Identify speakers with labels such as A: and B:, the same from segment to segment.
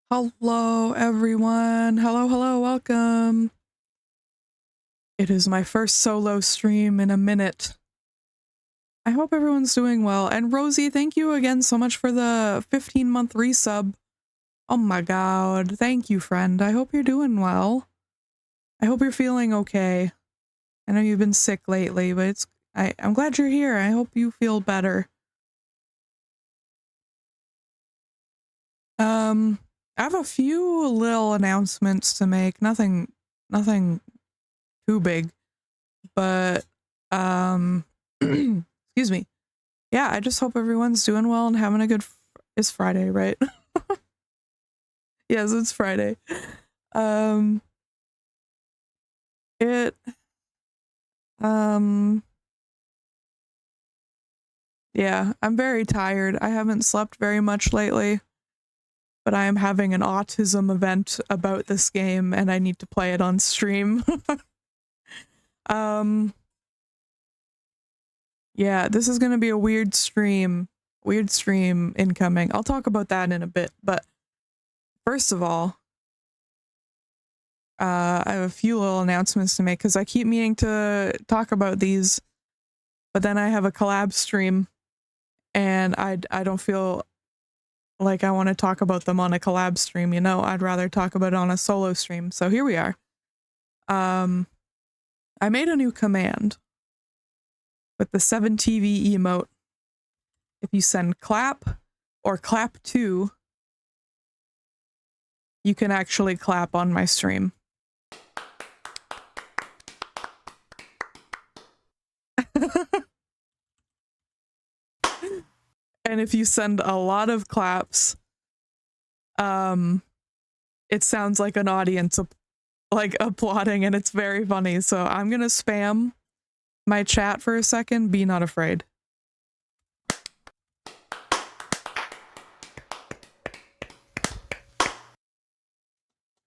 A: Hello, everyone. Hello, welcome. It is my first solo stream in a minute. I hope everyone's doing well. And Rosie, thank you again so much for the 15-month resub. Oh my god. Thank you, friend. I hope you're doing well. I hope you're feeling okay. I know you've been sick lately, but I'm glad you're here. I hope you feel better. I have a few little announcements to make. Nothing too big. But excuse me. Yeah, I just hope everyone's doing well and having a good it's Friday, right? Yes, it's Friday. It yeah, I'm very tired. I haven't slept very much lately, but I am having an autism event about this game and I need to play it on stream. Yeah, this is going to be a weird stream incoming. I'll talk about that in a bit, but first of all, I have a few little announcements to make because I keep meaning to talk about these, but then I have a collab stream and I don't feel like I want to talk about them on a collab stream, you know? I'd rather talk about it on a solo stream. So here we are. I made a new command with the 7TV emote. If you send clap or clap 2, you can actually clap on my stream. And if you send a lot of claps, it sounds like an audience like applauding, and it's very funny. So I'm gonna spam my chat for a second. Be not afraid.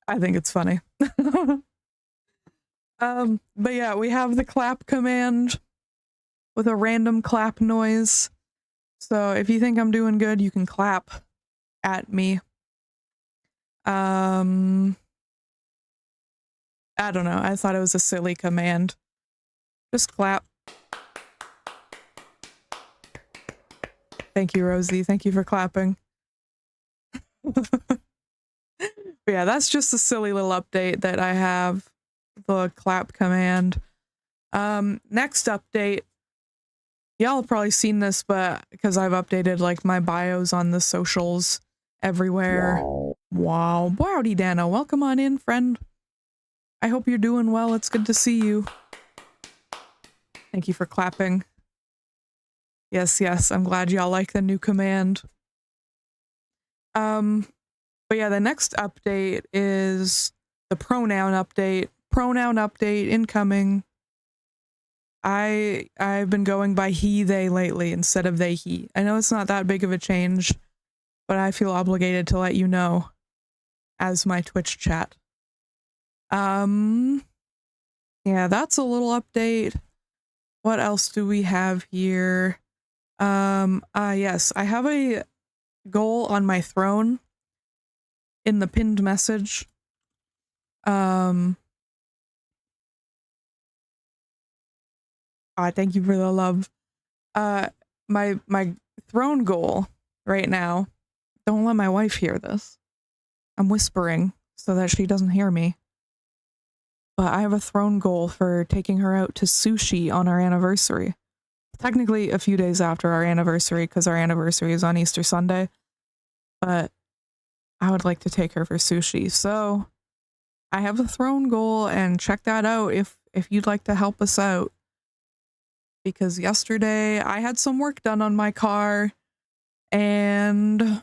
A: I think it's funny. But yeah, we have the clap command with a random clap noise. So if you think I'm doing good, you can clap at me. I don't know. I thought it was a silly command. Just clap. Thank you, Rosie. Thank you for clapping. But yeah, that's just a silly little update that I have. The clap command. Next update. Y'all have probably seen this, but because I've updated like my bios on the socials everywhere. Wow. Howdy, Dano. Welcome on in, friend. I hope you're doing well. It's good to see you. Thank you for clapping. Yes, I'm glad y'all like the new command. But yeah, the next update is the pronoun update. Pronoun update incoming. I've been going by he, they lately instead of they, he. I know it's not that big of a change, but I feel obligated to let you know as my Twitch chat. Yeah, that's a little update. What else do we have here? Yes, I have a goal on my throne in the pinned message. Thank you for the love. My throne goal right now, don't let my wife hear this. I'm whispering so that she doesn't hear me. But I have a throne goal for taking her out to sushi on our anniversary. Technically a few days after our anniversary, because our anniversary is on Easter Sunday. But I would like to take her for sushi. So I have a throne goal, and check that out if you'd like to help us out. Because yesterday I had some work done on my car and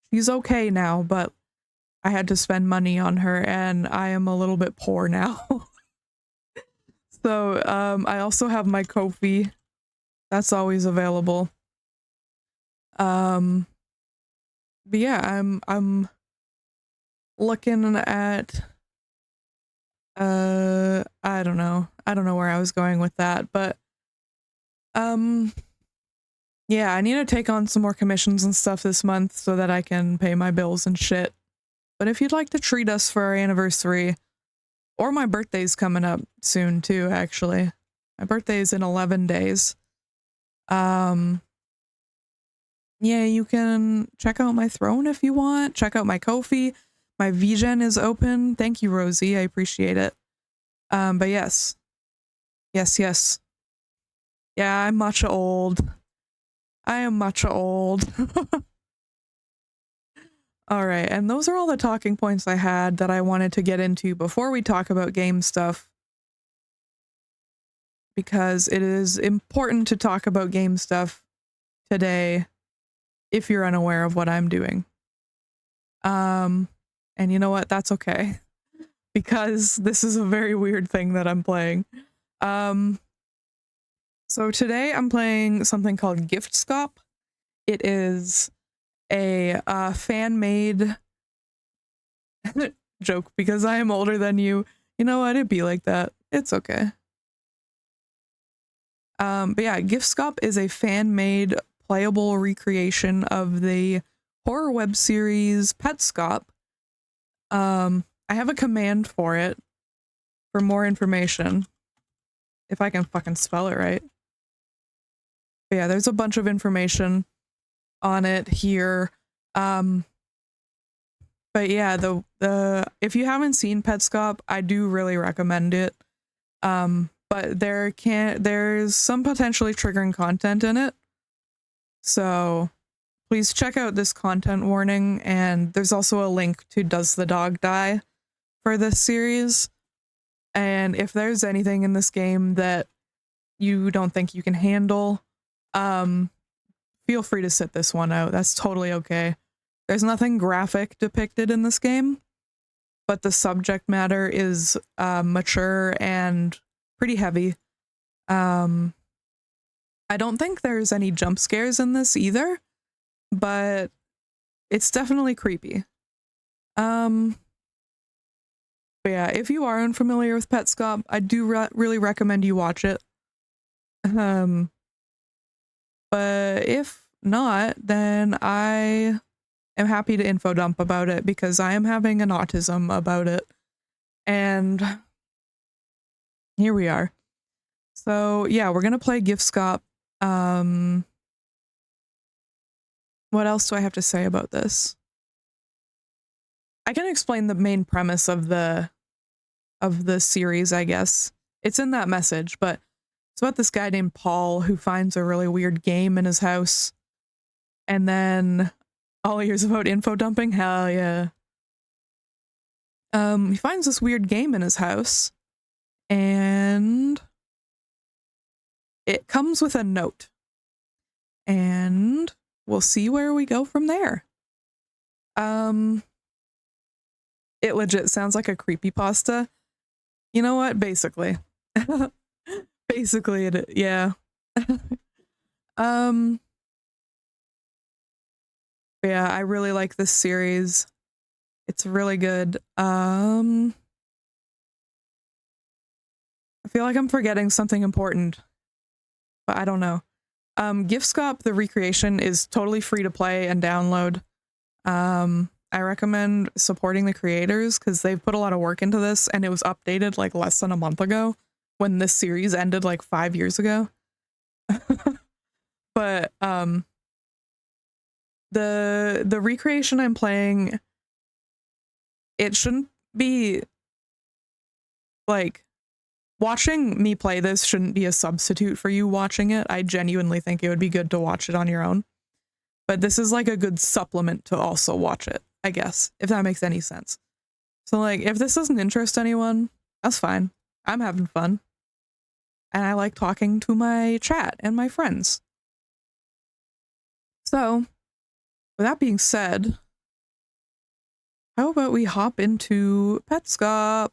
A: she's okay now, but I had to spend money on her and I am a little bit poor now. So I also have my Ko-fi. That's always available. But yeah, I'm looking at I don't know where I was going with that, but yeah, I need to take on some more commissions and stuff this month so that I can pay my bills and shit. But if you'd like to treat us for our anniversary, or my birthday's coming up soon too, actually. My birthday is in 11 days. Yeah, you can check out my throne if you want. Check out my Ko-fi. My VGen is open. Thank you, Rosie. I appreciate it. But yes. Yes. Yeah, I'm much old. I am much old. All right, and those are all the talking points I had that I wanted to get into before we talk about game stuff. Because it is important to talk about game stuff today if you're unaware of what I'm doing. And you know what? That's okay. Because this is a very weird thing that I'm playing. So today I'm playing something called Giftscop. It is a fan-made joke because I am older than you. You know what? It'd be like that. It's okay. But yeah, Giftscop is a fan-made playable recreation of the horror web series Petscop. I have a command for it for more information. If I can fucking spell it right. But yeah, there's a bunch of information on it here. But yeah, the if you haven't seen Petscop, I do really recommend it. But there's some potentially triggering content in it. So please check out this content warning, and there's also a link to Does the Dog Die for this series. And if there's anything in this game that you don't think you can handle, feel free to sit this one out. That's totally okay. There's nothing graphic depicted in this game, but the subject matter is mature and pretty heavy. I don't think there's any jump scares in this either, but it's definitely creepy. But yeah, if you are unfamiliar with Petscop, I do really recommend you watch it. But if not, then I am happy to info dump about it because I am having an autism about it. And here we are. So yeah, we're gonna play Giftscop. What else do I have to say about this? I can explain the main premise of the series, I guess. It's in that message, but it's about this guy named Paul who finds a really weird game in his house. And then all he hears about info dumping, hell yeah. He finds this weird game in his house, and it comes with a note. And we'll see where we go from there. It legit sounds like a creepypasta. You know what? Basically. Basically, yeah. Yeah, I really like this series. It's really good. I feel like I'm forgetting something important, but I don't know. Giftscop, the recreation, is totally free to play and download. I recommend supporting the creators because they've put a lot of work into this, and it was updated like less than a month ago when this series ended like 5 years ago. But the recreation I'm playing, it shouldn't be like watching me play this shouldn't be a substitute for you watching it. I genuinely think it would be good to watch it on your own. But this is like a good supplement to also watch it, I guess, if that makes any sense. So like, if this doesn't interest anyone, that's fine. I'm having fun. And I like talking to my chat and my friends. So, with that being said, how about we hop into Petscop?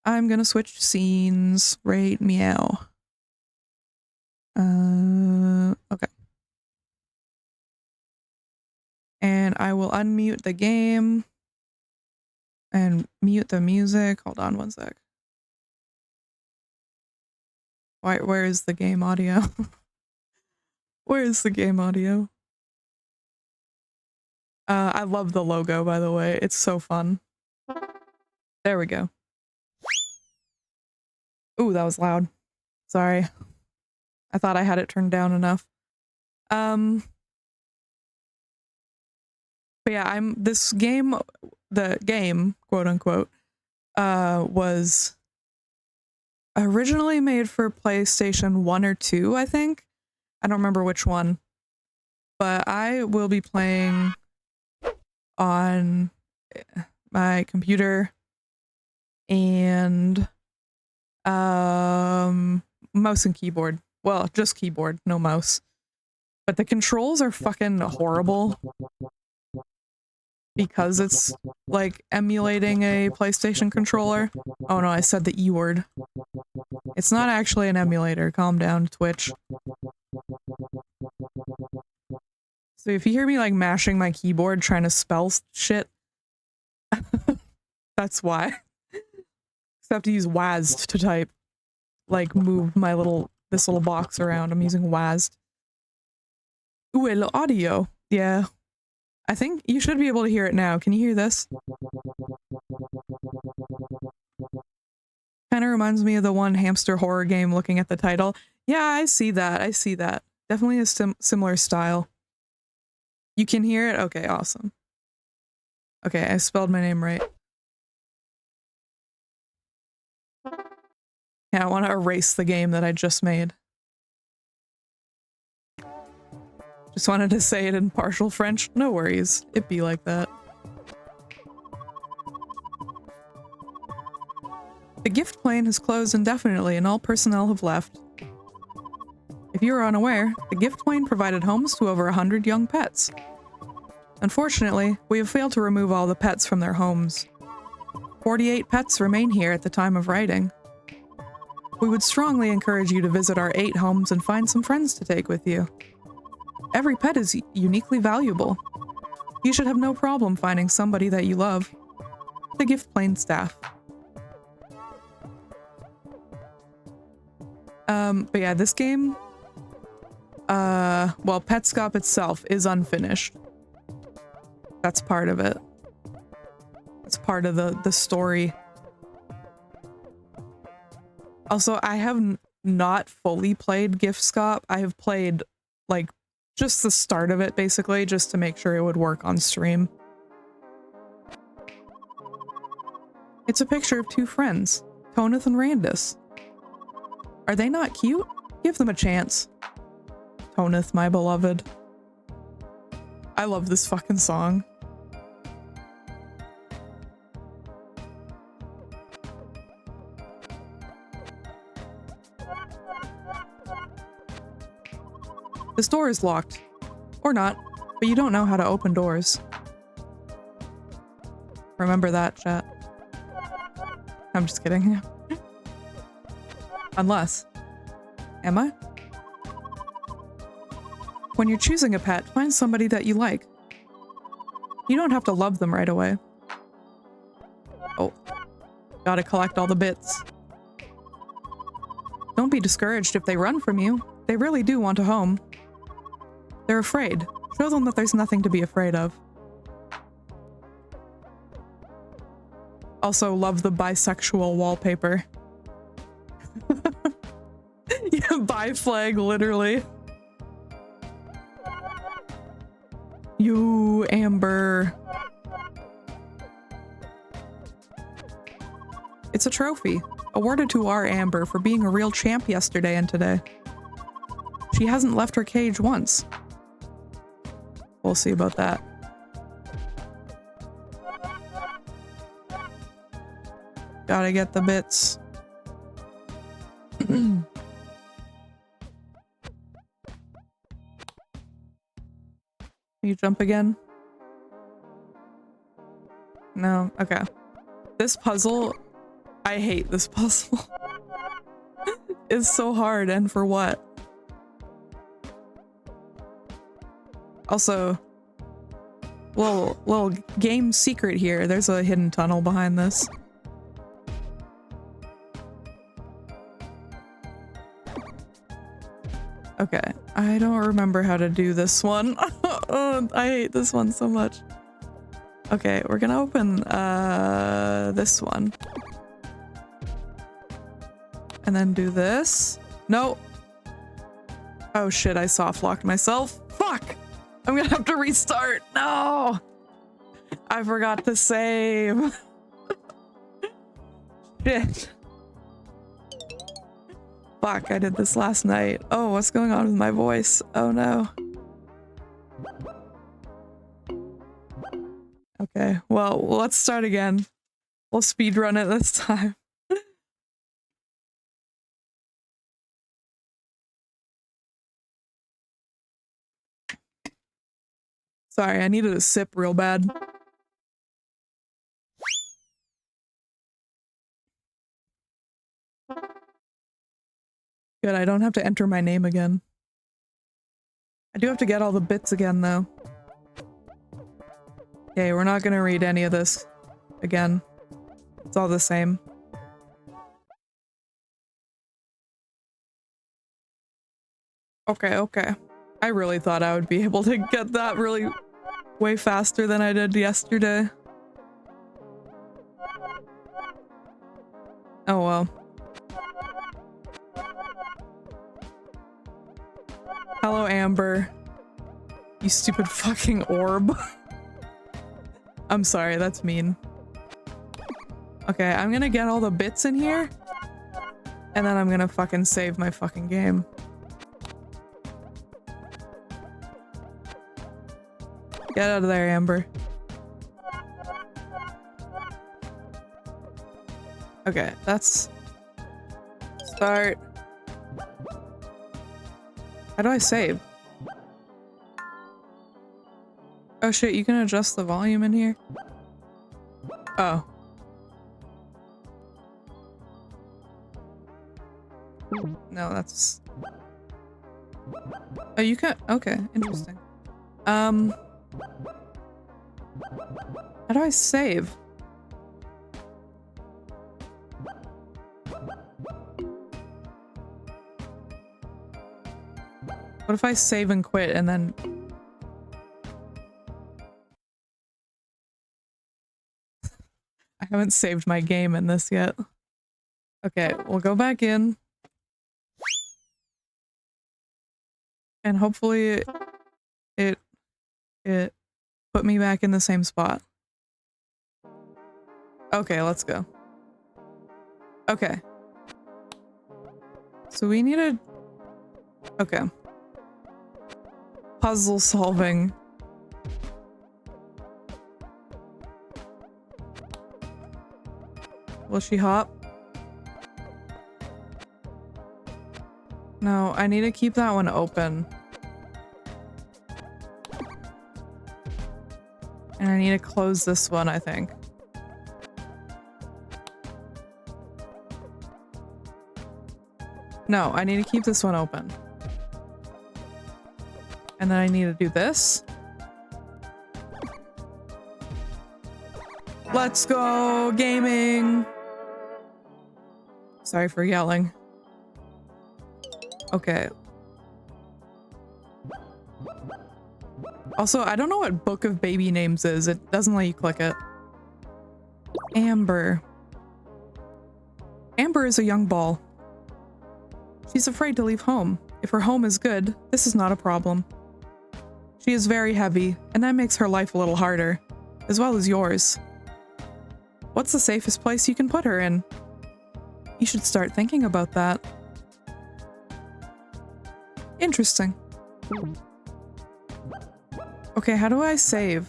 A: I'm gonna switch scenes. Right, meow. Okay. And I will unmute the game and mute the music. Hold on one sec. Where is the game audio? Where is the game audio? I love the logo, by the way. It's so fun. There we go. Ooh, that was loud. Sorry. I thought I had it turned down enough. But yeah, this game, the game, quote unquote, was originally made for PlayStation 1 or 2, I think. I don't remember which one. But I will be playing on my computer and mouse and keyboard. Well, just keyboard, no mouse. But the controls are fucking horrible because it's like emulating a PlayStation controller. Oh no, I said the E word. It's not actually an emulator. Calm down, Twitch. So if you hear me like mashing my keyboard trying to spell shit, that's why. So I have to use WASD to type. Like move this little box around. I'm using WASD. Ooh, a little audio. Yeah. I think you should be able to hear it now. Can you hear this? Kind of reminds me of the one hamster horror game looking at the title. Yeah, I see that. I see that. Definitely a similar style. You can hear it? Okay, awesome. Okay, I spelled my name right. Yeah, I want to erase the game that I just made. Just wanted to say it in partial French. No worries. It be like that. The gift plane has closed indefinitely and all personnel have left. If you are unaware, the gift plane provided homes to over 100 young pets. Unfortunately, we have failed to remove all the pets from their homes. 48 pets remain here at the time of writing. We would strongly encourage you to visit our 8 homes and find some friends to take with you. Every pet is uniquely valuable. You should have no problem finding somebody that you love. The gift plane staff. But yeah, this game, well, Petscop itself is unfinished. That's part of it. It's part of the story. Also, I have not fully played Giftscop. I have played, like, just the start of it, basically, just to make sure it would work on stream. It's a picture of 2 friends, Toneth and Randus. Are they not cute? Give them a chance. Toneth, my beloved. I love this fucking song. This door is locked. Or not, but you don't know how to open doors. Remember that, chat. I'm just kidding. Unless. Am I? When you're choosing a pet, find somebody that you like. You don't have to love them right away. Oh. Gotta collect all the bits. Don't be discouraged if they run from you. They really do want a home. They're afraid. Show them that there's nothing to be afraid of. Also love the bisexual wallpaper. Yeah, bi flag, literally. You, Amber. It's a trophy, awarded to our Amber for being a real champ yesterday and today. She hasn't left her cage once. We'll see about that. Gotta get the bits. Can you jump again? No? Okay. This puzzle, I hate this puzzle. It's so hard, and for what? Also, little game secret here. There's a hidden tunnel behind this. Okay, I don't remember how to do this one. Oh, I hate this one so much. Okay, we're gonna open this one. And then do this. No. Oh shit, I soft locked myself. Fuck! I'm gonna have to restart. No! I forgot to save. Shit. Fuck, I did this last night. Oh, what's going on with my voice? Oh no. Okay, well, let's start again. We'll speedrun it this time. Sorry, I needed a sip real bad. Good, I don't have to enter my name again. I do have to get all the bits again, though. Okay, we're not gonna read any of this again. It's all the same. Okay, okay. I really thought I would be able to get that really way faster than I did yesterday. Oh well. Hello, Amber. You stupid fucking orb. I'm sorry, that's mean. Okay, I'm gonna get all the bits in here. And then I'm gonna fucking save my fucking game. Get out of there, Amber. Okay, that's... Start. How do I save? Oh shit, you can adjust the volume in here? Oh. No, that's... Oh, you can... Okay, interesting. How do I save? What if I save and quit and then... I haven't saved my game in this yet. Okay, we'll go back in. And hopefully it put me back in the same spot. Okay, let's go. Okay. So we needed... Okay. Puzzle solving. Will she hop? No, I need to keep that one open. And I need to close this one, I think. No, I need to keep this one open. And then I need to do this. Let's go, gaming! Sorry for yelling. Okay. Also, I don't know what Book of Baby Names is. It doesn't let you click it. Amber. Amber is a young ball. She's afraid to leave home. If her home is good, this is not a problem. She is very heavy, and that makes her life a little harder, as well as yours. What's the safest place you can put her in? You should start thinking about that. Interesting. Okay, how do I save?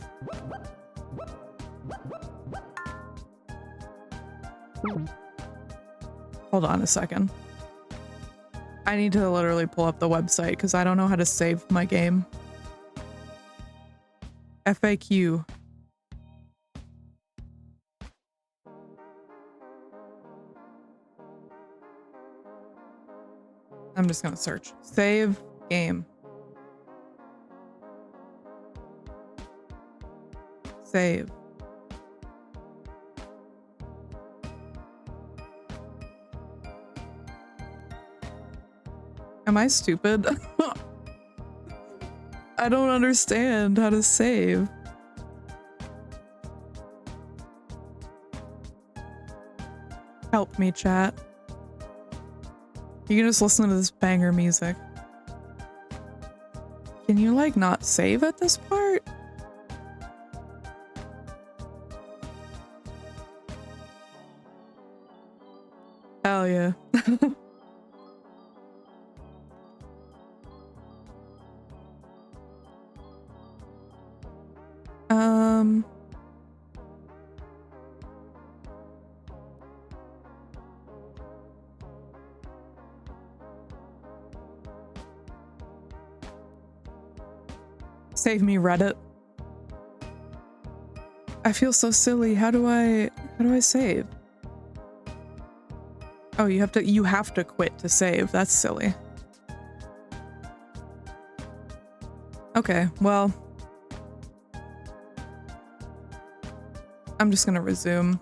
A: Hold on a second. I need to literally pull up the website because I don't know how to save my game. FAQ. I'm just gonna search. Save game. Save. Am I stupid? I don't understand how to save. with me, chat. You can just listen to this banger music. Can you, like, not save at this part? Hell yeah. Save me, Reddit. I feel so silly. How do I save? Oh, you have to quit to save. That's silly. Okay, well, I'm just gonna resume.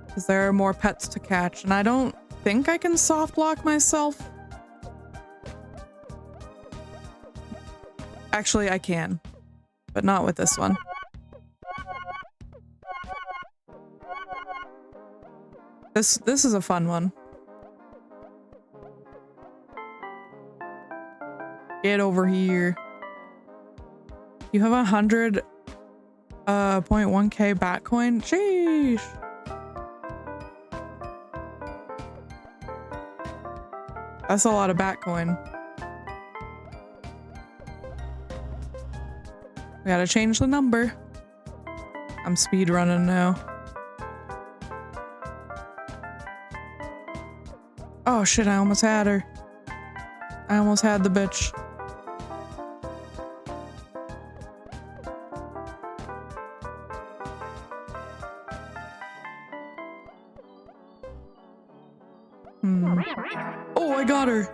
A: Because there are more pets to catch, and I don't think I can soft lock myself. Actually, I can, but not with this one. This is a fun one. Get over here. You have 100.1k Batcoin? Sheesh. That's a lot of Batcoin. We gotta change the number. I'm speedrunning now. Oh shit, I almost had her. I almost had the bitch. Oh, I got her.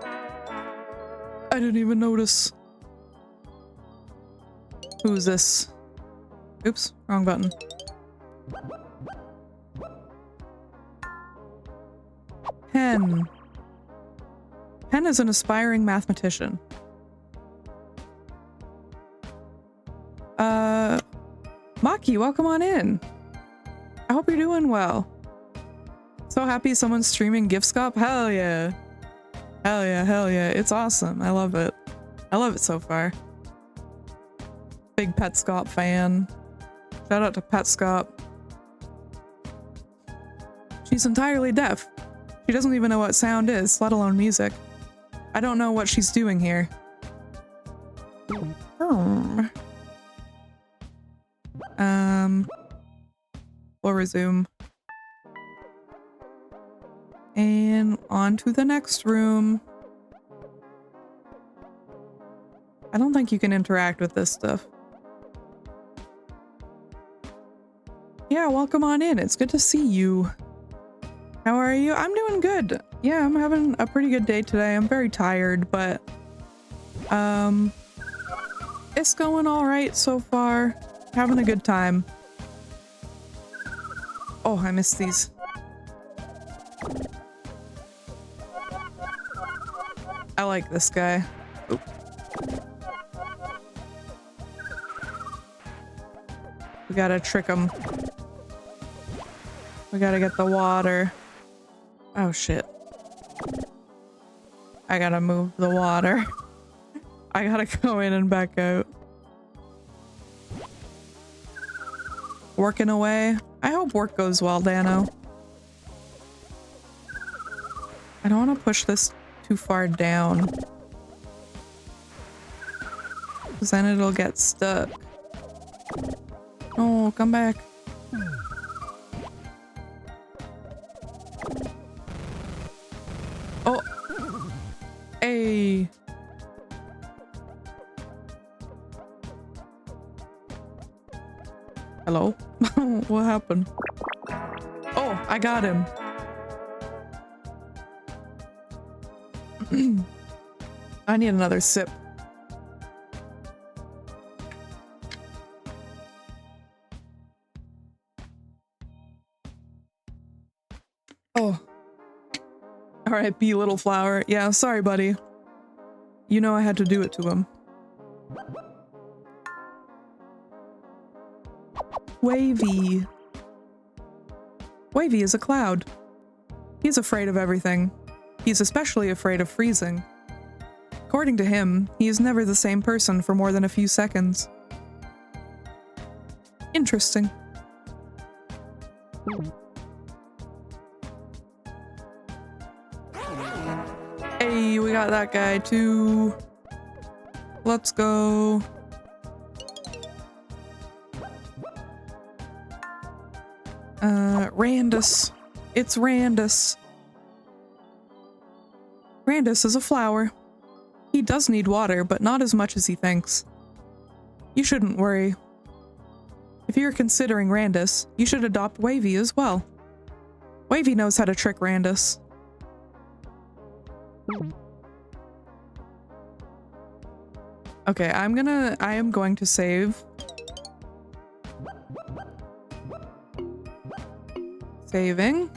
A: I didn't even notice. Who's this? Oops, wrong button. Pen. Pen is an aspiring mathematician. Maki, welcome on in. I hope you're doing well. So happy someone's streaming Giftscop. Hell yeah. Hell yeah, hell yeah. It's awesome. I love it. I love it so far. Big Petscop fan. Shout out to Petscop. She's entirely deaf. She doesn't even know what sound is, let alone music. I don't know what she's doing here. We'll resume. And on to the next room. I don't think you can interact with this stuff. Yeah, welcome on in. It's good to see you. How are you? I'm doing good. Yeah, I'm having a pretty good day today. I'm very tired, but it's going all right so far. Having a good time. Oh, I missed these. I like this guy. Oop. We gotta trick him. We gotta get the water. Oh shit. I gotta move the water. I gotta go in and back out. Working away. I hope work goes well, Dano. I don't want to push this too far down. Because then it'll get stuck. Oh, come back. Oh. Hey. Hello? What happened? Oh, I got him. I need another sip. Oh. Alright, B little flower. Yeah, sorry, buddy. You know I had to do it to him. Wavy. Wavy is a cloud. He's afraid of everything. He's especially afraid of freezing. According to him, he is never the same person for more than a few seconds. Interesting. Hey, we got that guy too. Let's go. Randus. It's Randus. Randus is a flower. He does need water, but not as much as he thinks. You shouldn't worry. If you're considering Randus, you should adopt Wavy as well. Wavy knows how to trick Randus. Okay, I am going to save. Saving.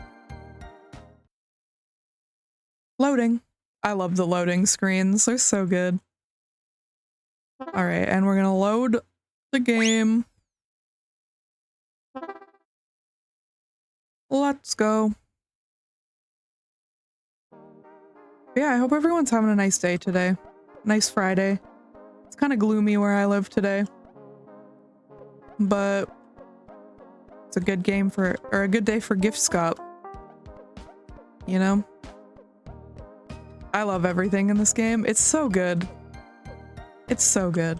A: Loading. I love the loading screens. They're so good. Alright, and we're gonna load the game. Let's go. Yeah, I hope everyone's having a nice day today. Nice Friday. It's kind of gloomy where I live today. But it's a good game for, or a good day for Giftscop. You know? I love everything in this game. It's so good. It's so good.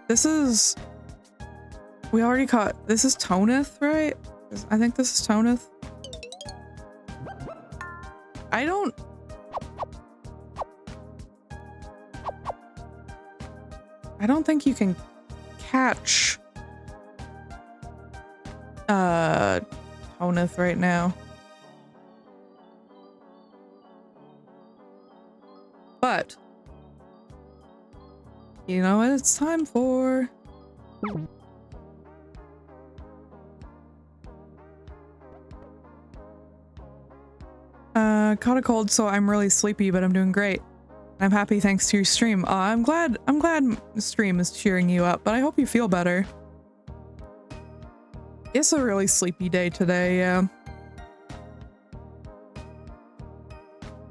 A: This is... We already caught... This is Toneth, right? I think this is Toneth. I don't think you can catch Toneth right now. But you know what it's time for? Caught a cold, so I'm really sleepy, but I'm doing great. I'm happy thanks to your stream. I'm glad the stream is cheering you up, but I hope you feel better. It's a really sleepy day today, yeah.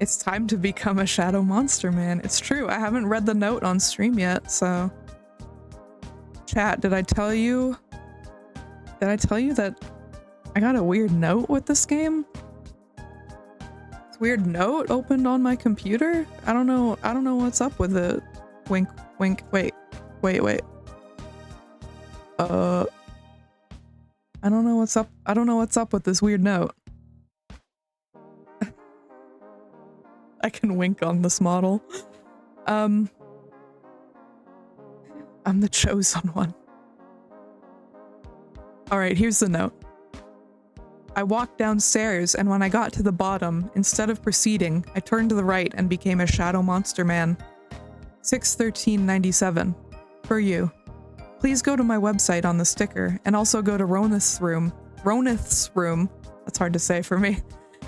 A: It's time to become a shadow monster, man. It's true. I haven't read the note on stream yet, so... Chat, did I tell you that I got a weird note with this game? Weird note opened on my computer? I don't know what's up with it. Wink, wink, wait. I don't know what's up. I don't know what's up with this weird note. I can wink on this model. I'm the chosen one. Alright, here's the note. I walked downstairs, and when I got to the bottom, instead of proceeding, I turned to the right and became a shadow monster man. 61397. For you. Please go to my website on the sticker, and also go to Ronith's room, that's hard to say for me,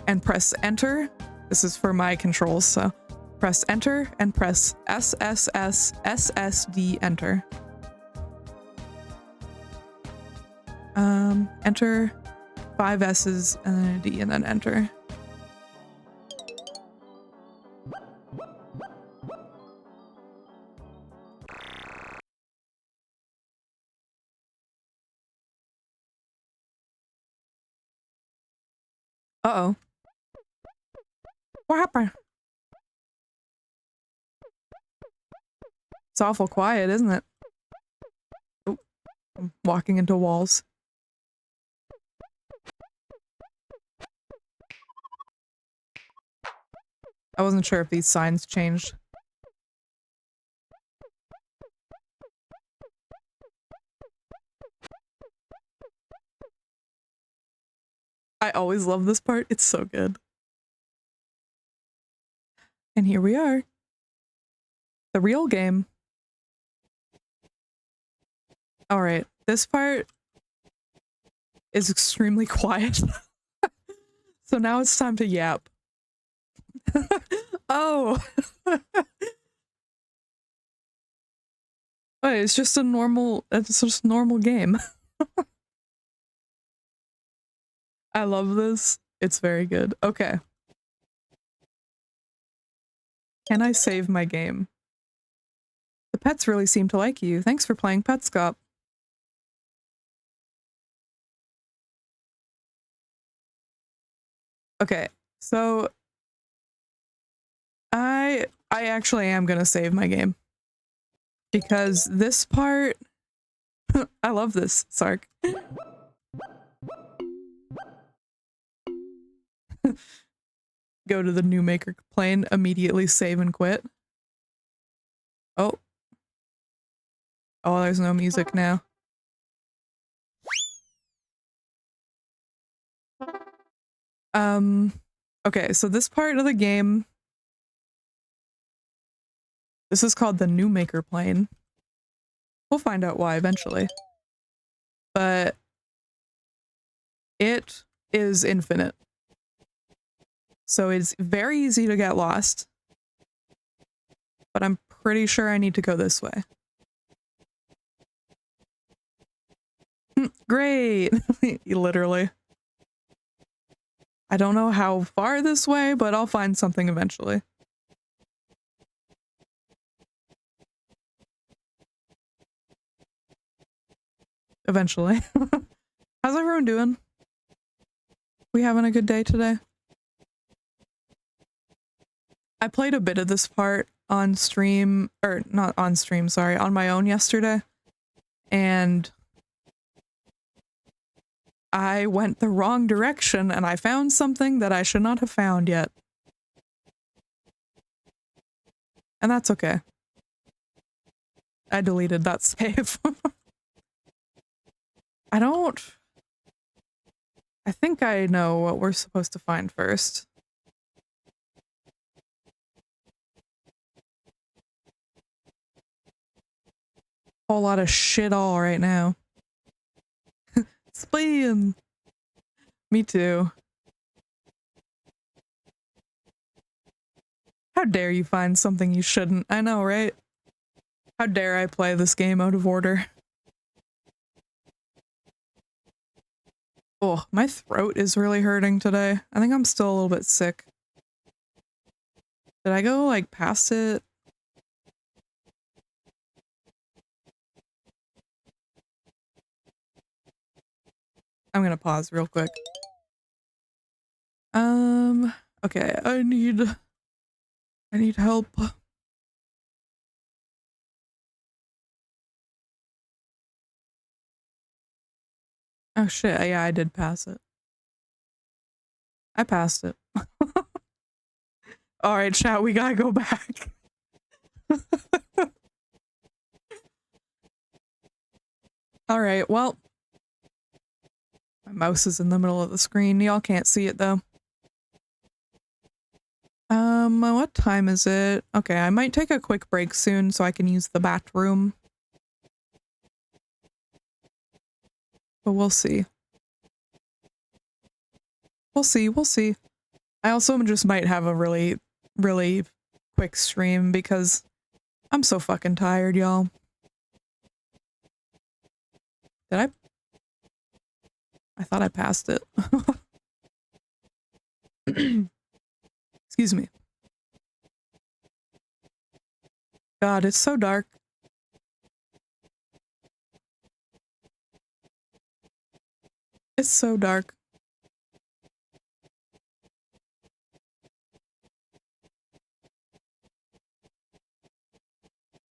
A: and press enter. This is for my controls, so press enter and press SSD enter. Enter 5 S's and then a D and then enter. Uh-oh. What happened? It's awful quiet, isn't it? Oh, I'm walking into walls. I wasn't sure if these signs changed. I always love this part. It's so good. And here we are. The real game. Alright, this part is extremely quiet. So now it's time to yap. Oh! Wait, it's just a normal game. I love this. It's very good. Okay. Can I save my game? The pets really seem to like you. Thanks for playing Petscop. Okay, so I actually am gonna save my game. Because this part I love this, Sark. Go to the new maker plane, immediately save and quit. Oh. Oh, there's no music now. Okay, so this part of the game, this is called the new maker plane. We'll find out why eventually. But it is infinite. So it's very easy to get lost. But I'm pretty sure I need to go this way. Great! Literally. I don't know how far this way, but I'll find something eventually. Eventually. How's everyone doing? We having a good day today? I played a bit of this part on stream, or not on stream, sorry, on my own yesterday. And I went the wrong direction and I found something that I should not have found yet. And that's okay. I deleted that save. I think I know what we're supposed to find first. Whole lot of shit all right now. Spleen! Me too. How dare you find something you shouldn't? I know, right? How dare I play this game out of order? Oh, my throat is really hurting today. I think I'm still a little bit sick. Did I go, like, past it? I'm gonna pause real quick. Okay, I need help. Oh shit, yeah, I did pass it. I passed it. Alright, chat, we gotta go back. Alright, well. My mouse is in the middle of the screen. Y'all can't see it though. What time is it? Okay, I might take a quick break soon so I can use the bathroom. But we'll see. We'll see. I also just might have a really, really quick stream because I'm so fucking tired, y'all. Did I thought I passed it. Excuse me. God, it's so dark. It's so dark.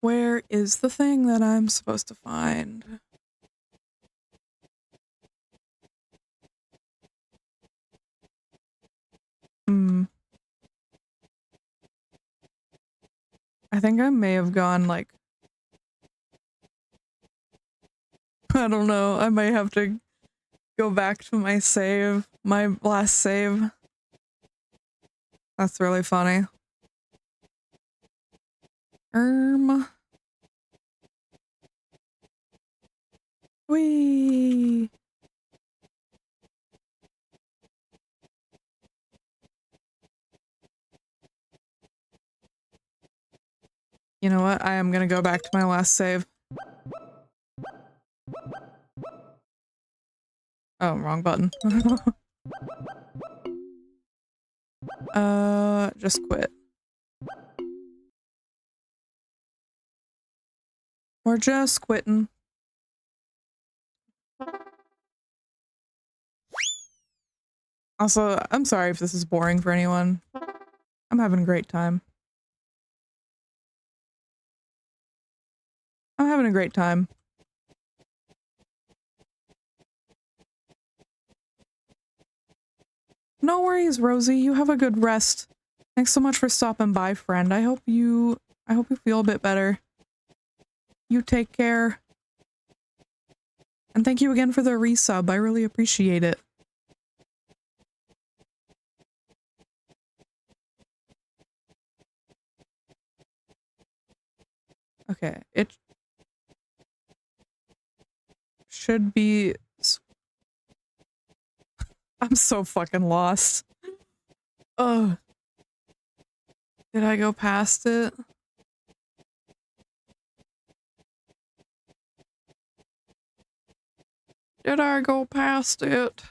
A: Where is the thing that I'm supposed to find? I think I may have gone, like... I don't know, I might have to go back to my save, my last save. That's really funny. Whee! You know what? I am gonna go back to my last save. Oh, wrong button. Just quit. We're just quitting. Also, I'm sorry if this is boring for anyone. I'm having a great time. I'm having a great time. No worries, Rosie. You have a good rest. Thanks so much for stopping by, friend. I hope you feel a bit better. You take care. And thank you again for the resub. I really appreciate it. Okay, it should be... I'm so fucking lost. Ugh. Did I go past it? Did I go past it?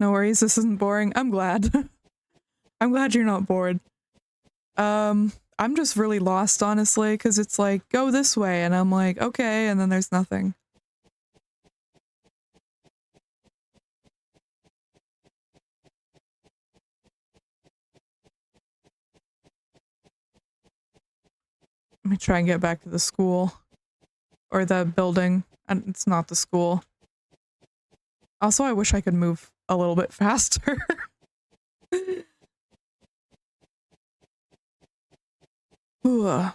A: No worries, this isn't boring. I'm glad. I'm glad you're not bored. I'm just really lost, honestly, because it's like, go this way, and I'm like, okay, and then there's nothing. Let me try and get back to the school. Or the building. And it's not the school. Also, I wish I could move a little bit faster. Ugh.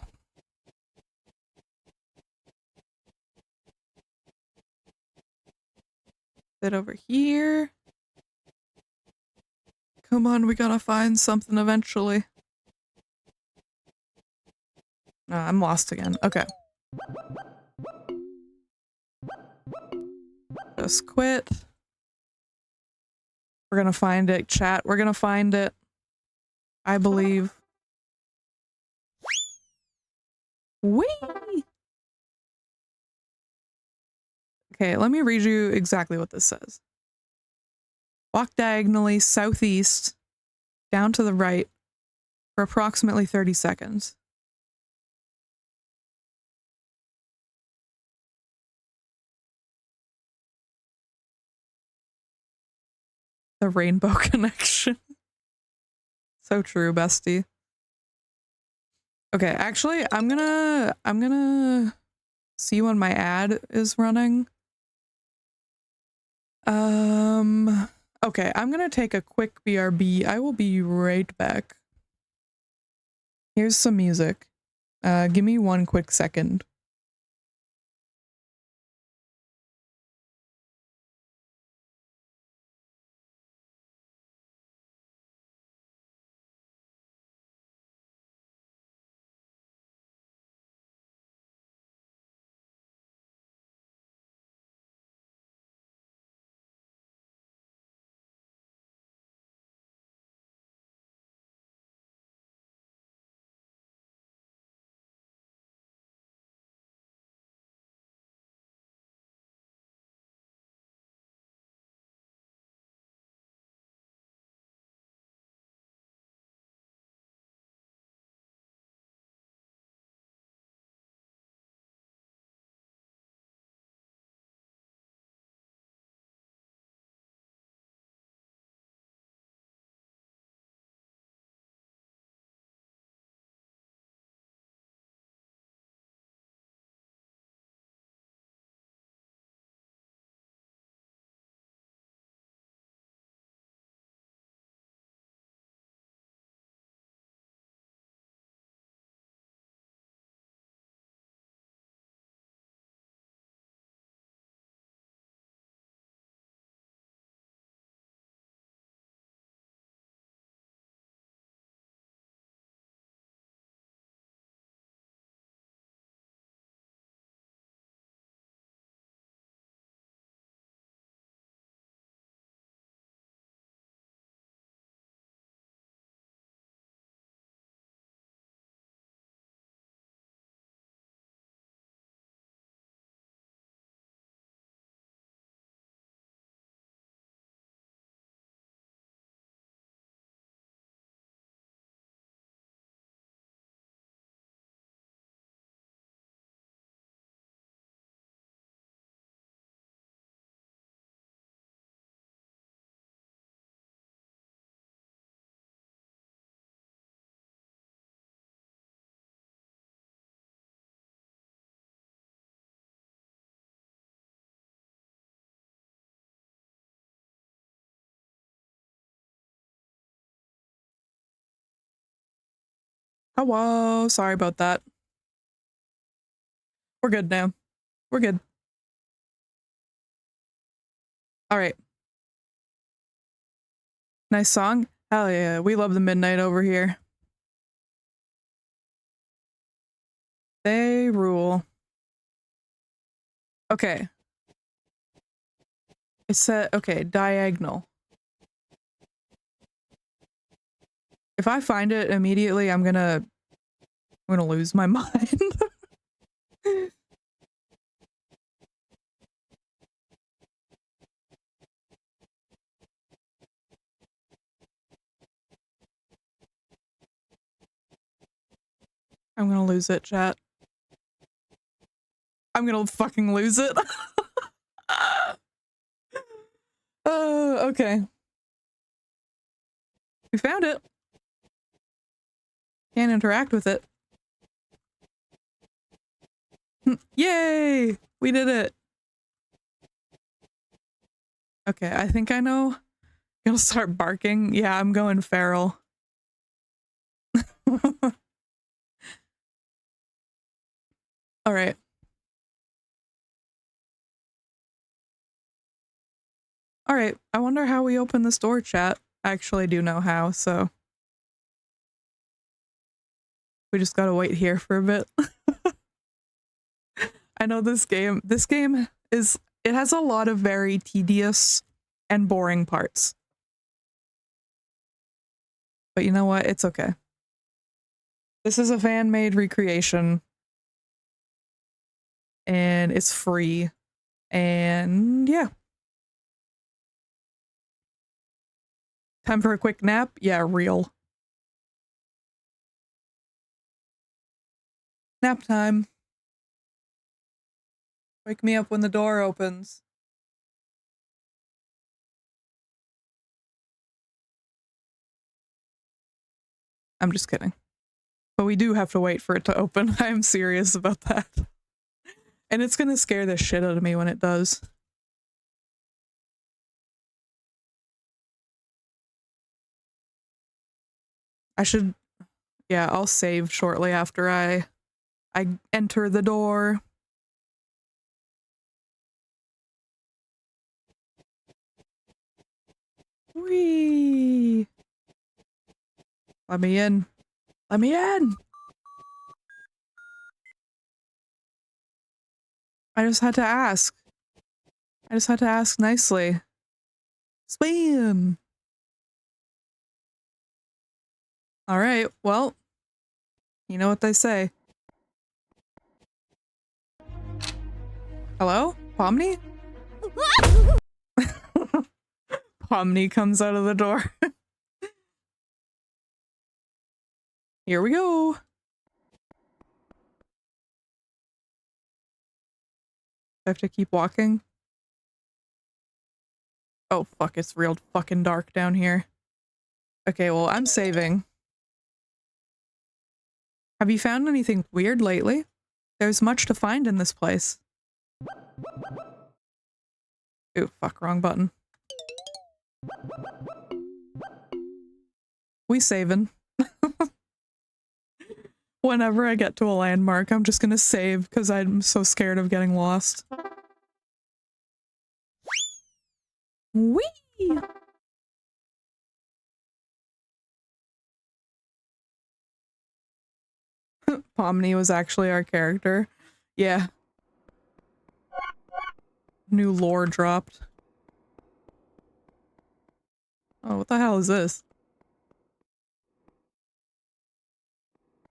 A: Sit over here. Come on, we gotta find something eventually. I'm lost again. Okay. Just quit. We're gonna find it, chat. We're gonna find it. I believe. Whee! Okay, let me read you exactly what this says. Walk diagonally southeast, down to the right, for approximately 30 seconds. The rainbow connection. So true, bestie. Okay, actually, I'm gonna see when my ad is running. Okay, I'm gonna take a quick BRB. I will be right back. Here's some music. Give me one quick second. Hello, sorry about that. We're good now. We're good. All right. Nice song. Hell yeah, we love the midnight over here. They rule. Okay. It said, okay, diagonal. If I find it immediately, I'm gonna lose my mind. I'm gonna lose it, chat. I'm gonna fucking lose it. Okay. We found it. Can't interact with it. Yay! We did it. Okay, I think I know. Gonna start barking. Yeah, I'm going feral. All right. All right. I wonder how we open this door, chat. I actually do know how, so we just gotta wait here for a bit. I know this game is, it has a lot of very tedious and boring parts. But you know what? It's okay. This is a fan-made recreation. And it's free. And yeah. Time for a quick nap? Yeah, real. Nap time. Wake me up when the door opens. I'm just kidding. But we do have to wait for it to open. I'm serious about that. And it's gonna scare the shit out of me when it does. I should... Yeah, I'll save shortly after I enter the door. Whee! Let me in. Let me in! I just had to ask. I just had to ask nicely. Spam! Alright, well, you know what they say. Hello? Pomni? Pomni comes out of the door. Here we go. I have to keep walking. Oh fuck, it's real fucking dark down here. Okay, well, I'm saving. Have you found anything weird lately? There's much to find in this place. Ooh, fuck, wrong button. We saving. Whenever I get to a landmark, I'm just gonna save because I'm so scared of getting lost. Whee! Pomni was actually our character. Yeah. New lore dropped. Oh, what the hell is this?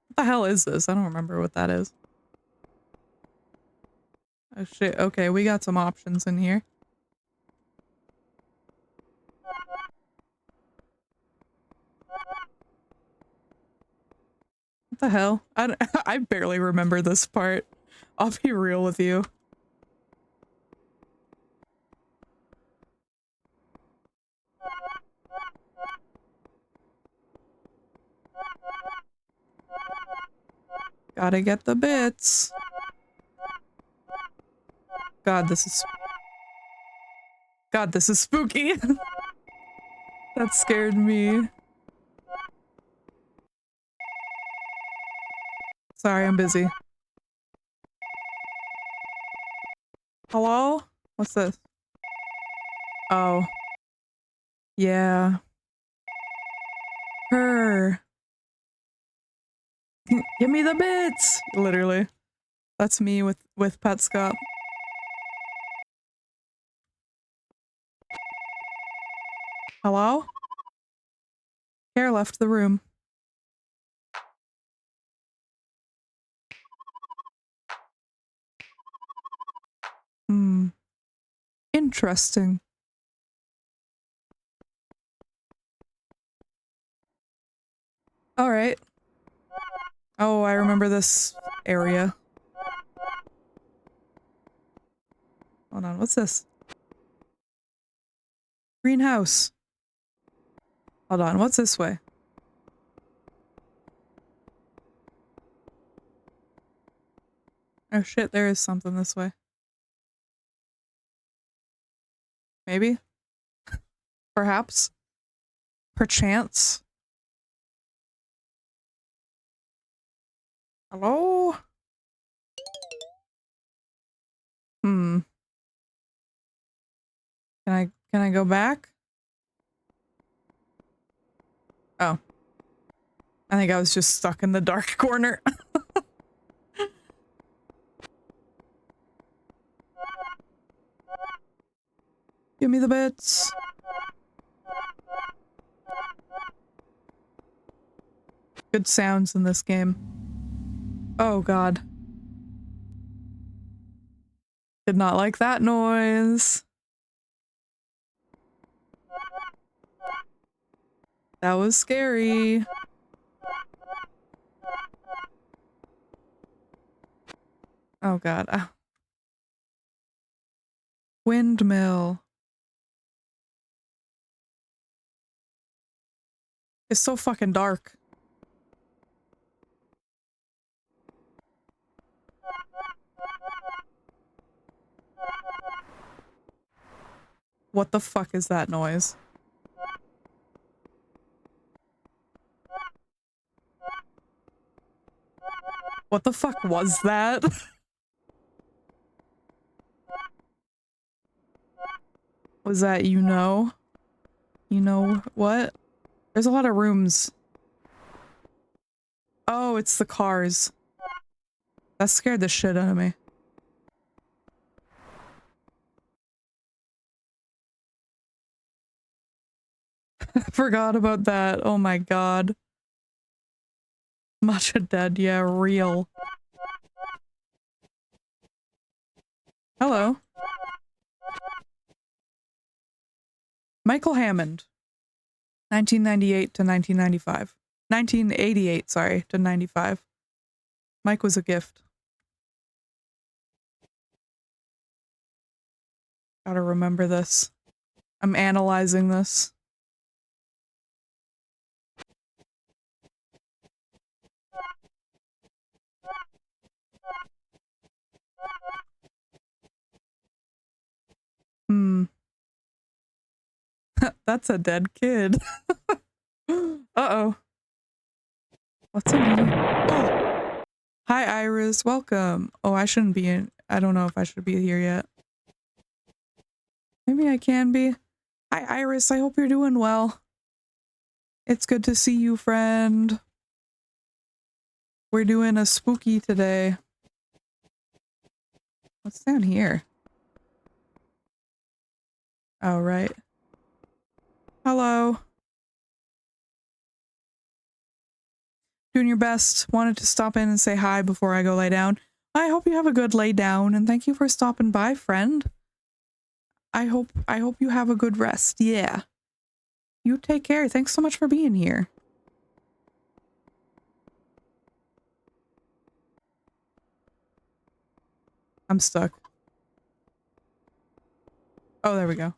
A: What the hell is this? I don't remember what that is. Oh shit, okay, we got some options in here. What the hell? I barely remember this part. I'll be real with you. Gotta get the bits. God, this is... God, this is spooky. That scared me. Sorry, I'm busy. Hello? What's this? Oh. Yeah. Her. Give me the bits! Literally. That's me with Petscop. Hello? Care left the room. Hmm. Interesting. Alright. Oh, I remember this area. Hold on, what's this? Greenhouse. Hold on, what's this way? Oh shit, there is something this way. Maybe? Perhaps? Perchance? Hello? Hmm. Can I go back? Oh. I think I was just stuck in the dark corner. Give me the bits. Good sounds in this game. Oh god. Did not like that noise. That was scary. Oh god. Windmill. It's so fucking dark. What the fuck is that noise? What the fuck was that? Was that you know? You know what? There's a lot of rooms. Oh, it's the cars. That scared the shit out of me. I forgot about that. Oh my god. Matcha dead. Yeah, real. Hello. Michael Hammond. 1998 to 1995. 1988, sorry, to 95. Mike was a gift. Gotta remember this. I'm analyzing this. Hmm. That's a dead kid. Uh-oh. What's in here? Oh. Hi, Iris. Welcome. Oh, I shouldn't be in. I don't know if I should be here yet. Maybe I can be. Hi, Iris. I hope you're doing well. It's good to see you, friend. We're doing a spooky today. What's down here? Oh, right. Hello. Doing your best. Wanted to stop in and say hi before I go lay down. I hope you have a good lay down, and thank you for stopping by, friend. I hope you have a good rest. Yeah. You take care. Thanks so much for being here. I'm stuck. Oh, there we go.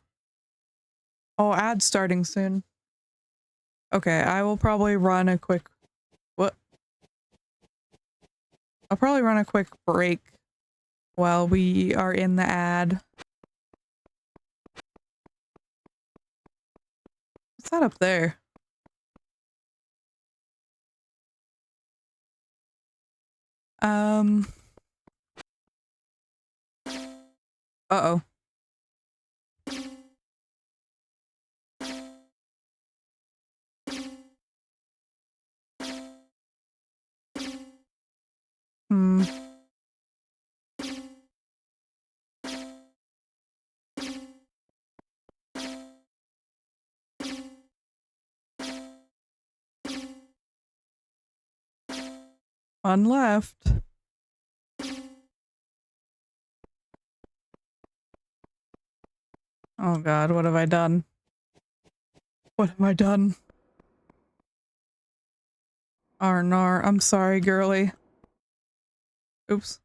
A: Oh, ad starting soon. Okay, I will probably run a quick... What? I'll probably run a quick break while we are in the ad. What's that up there? Um. Uh-oh. Hmm. One left. Oh god, what have I done? What have I done? Arnar, I'm sorry, girly. Oops.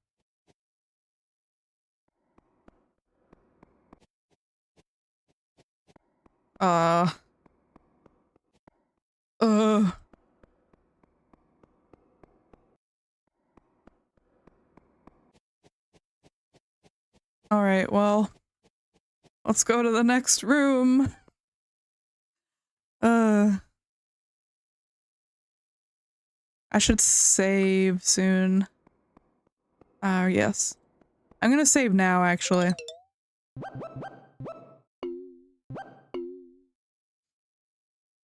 A: Uh. Uh. Alright, well. Let's go to the next room. I should save soon. Yes. I'm gonna save now, actually.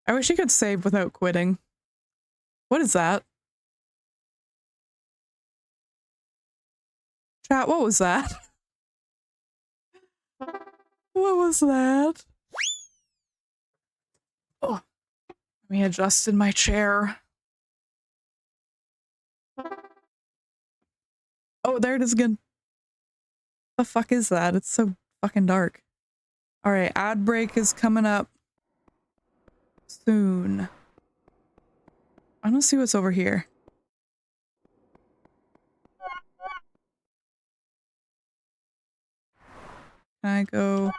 A: I wish you could save without quitting. What is that? Chat, what was that? What was that? Oh, let me adjust in my chair. Oh, there it is again. The fuck is that? It's so fucking dark. Alright, ad break is coming up soon. I want to see what's over here. Can I go?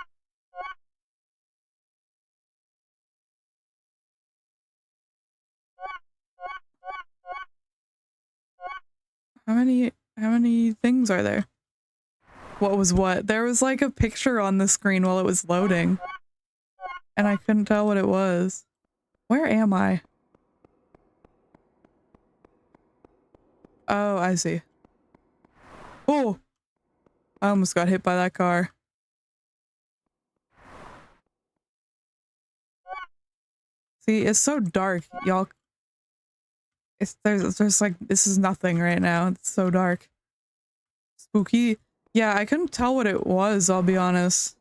A: How many things are there? What was what? There was like a picture on the screen while it was loading. And I couldn't tell what it was. Where am I? Oh, I see. Oh! I almost got hit by that car. See, it's so dark, y'all. There's like, this is nothing right now. It's so dark. Spooky. Yeah, I couldn't tell what it was, I'll be honest.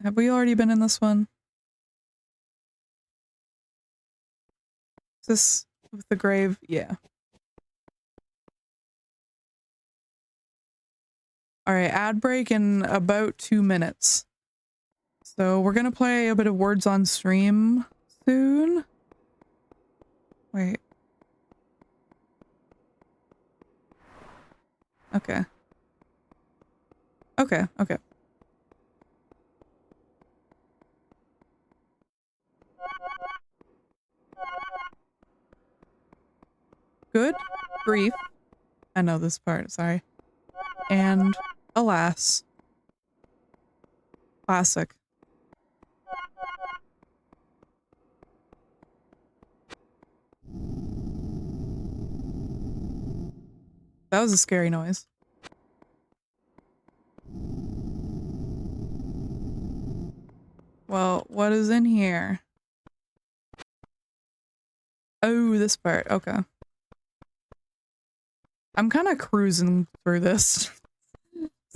A: Have we already been in this one? Is this with the grave? Yeah. Alright, ad break in about 2 minutes. So we're gonna play a bit of words on stream soon. Wait. Okay. Okay, okay. Good grief. I know this part, sorry. And alas. Classic. That was a scary noise. Well, what is in here? Oh, this part. Okay. I'm kind of cruising through this.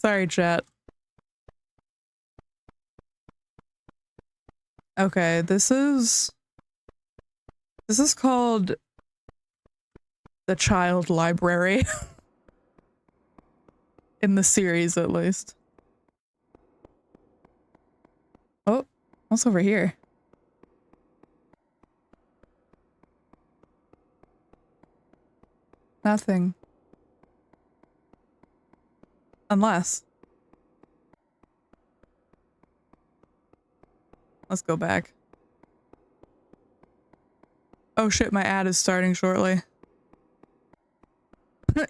A: Sorry, chat. Okay, this is called the Child Library. In the series, at least. Oh, what's over here? Nothing. Unless. Let's go back. Oh shit, my ad is starting shortly.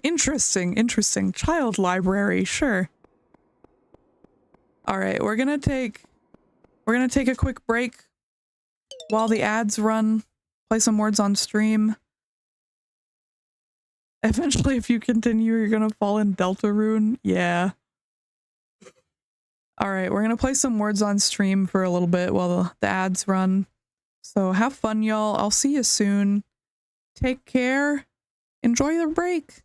A: Interesting, interesting. Child library, sure. Alright, we're gonna take a quick break while the ads run, play some words on stream. Eventually, if you continue, you're gonna fall in Deltarune. Yeah. Alright, we're gonna play some words on stream for a little bit while the ads run. So have fun, y'all. I'll see you soon. Take care. Enjoy the break.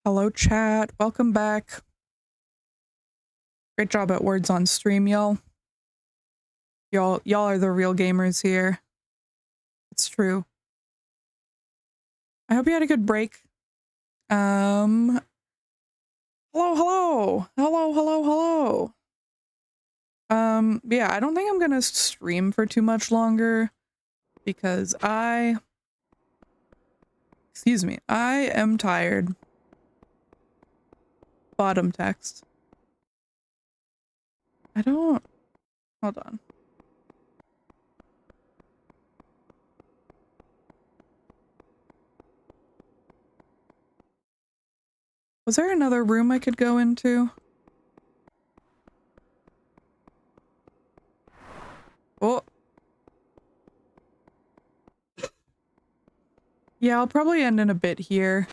A: Hello, chat. Welcome back. Great job at words on stream, y'all. Y'all are the real gamers here. It's true. I hope you had a good break. Hello, hello. Hello, hello, hello. Yeah, I don't think I'm gonna stream for too much longer because excuse me, I am tired. Bottom text. Hold on. Was there another room I could go into? Oh. Yeah, I'll probably end in a bit here.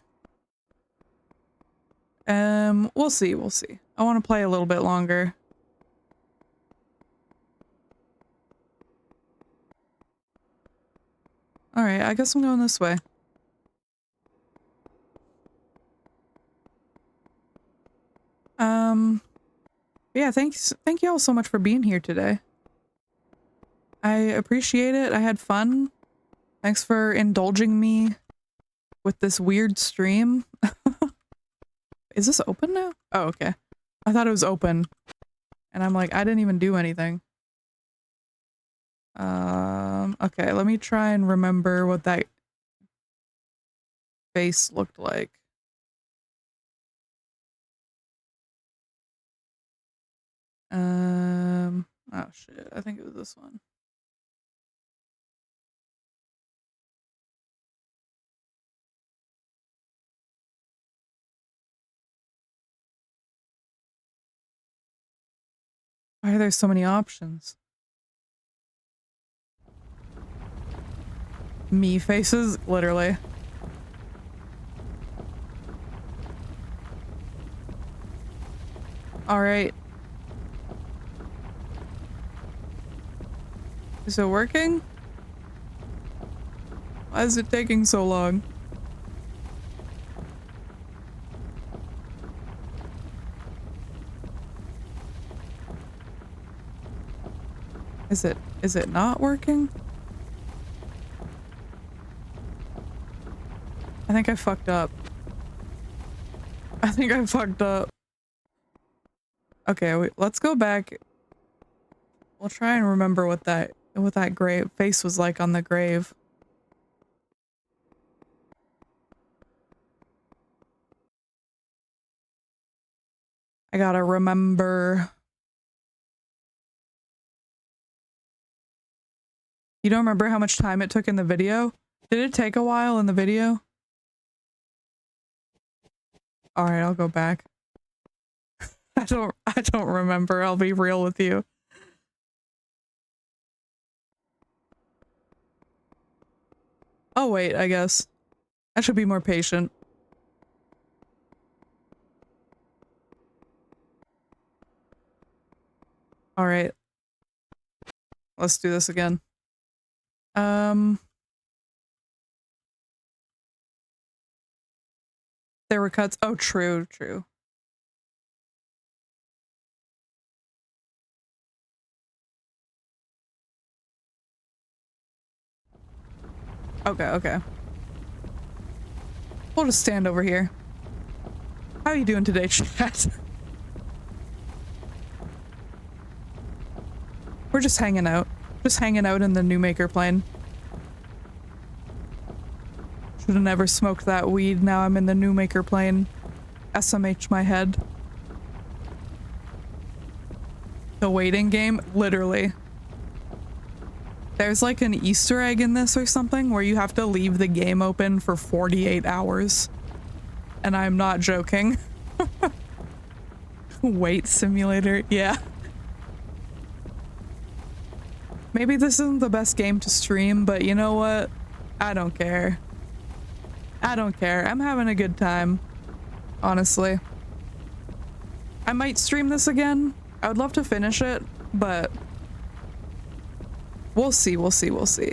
A: We'll see, we'll see. I want to play a little bit longer. Alright, I guess I'm going this way. Yeah, thank you all so much for being here today. I appreciate it. I had fun. Thanks for indulging me with this weird stream. Is this open now? Oh, okay. I thought it was open. And I'm like, I didn't even do anything. Okay, let me try and remember what that face looked like. Oh shit, I think it was this one. Why are there so many options? Me faces? Literally. Alright. Is it working? Why is it taking so long? Is it not working? I think I fucked up. I think I fucked up. Okay, let's go back. We'll try and remember what that grave face was like on the grave. I gotta remember. You don't remember how much time it took in the video? Did it take a while in the video? Alright, I'll go back. I don't remember, I'll be real with you. Oh wait, I guess. I should be more patient. Alright. Let's do this again. There were cuts. Oh, true, true. Okay, okay. We'll just stand over here. How are you doing today, chat? We're just hanging out. Just hanging out in the new maker plane. Should have never smoked that weed. Now I'm in the new maker plane. SMH my head. The waiting game? Literally. There's like an Easter egg in this or something where you have to leave the game open for 48 hours. And I'm not joking. Wait simulator. Yeah. Maybe this isn't the best game to stream, but you know what? I don't care. I don't care. I'm having a good time. Honestly. I might stream this again. I would love to finish it, but we'll see, we'll see, we'll see.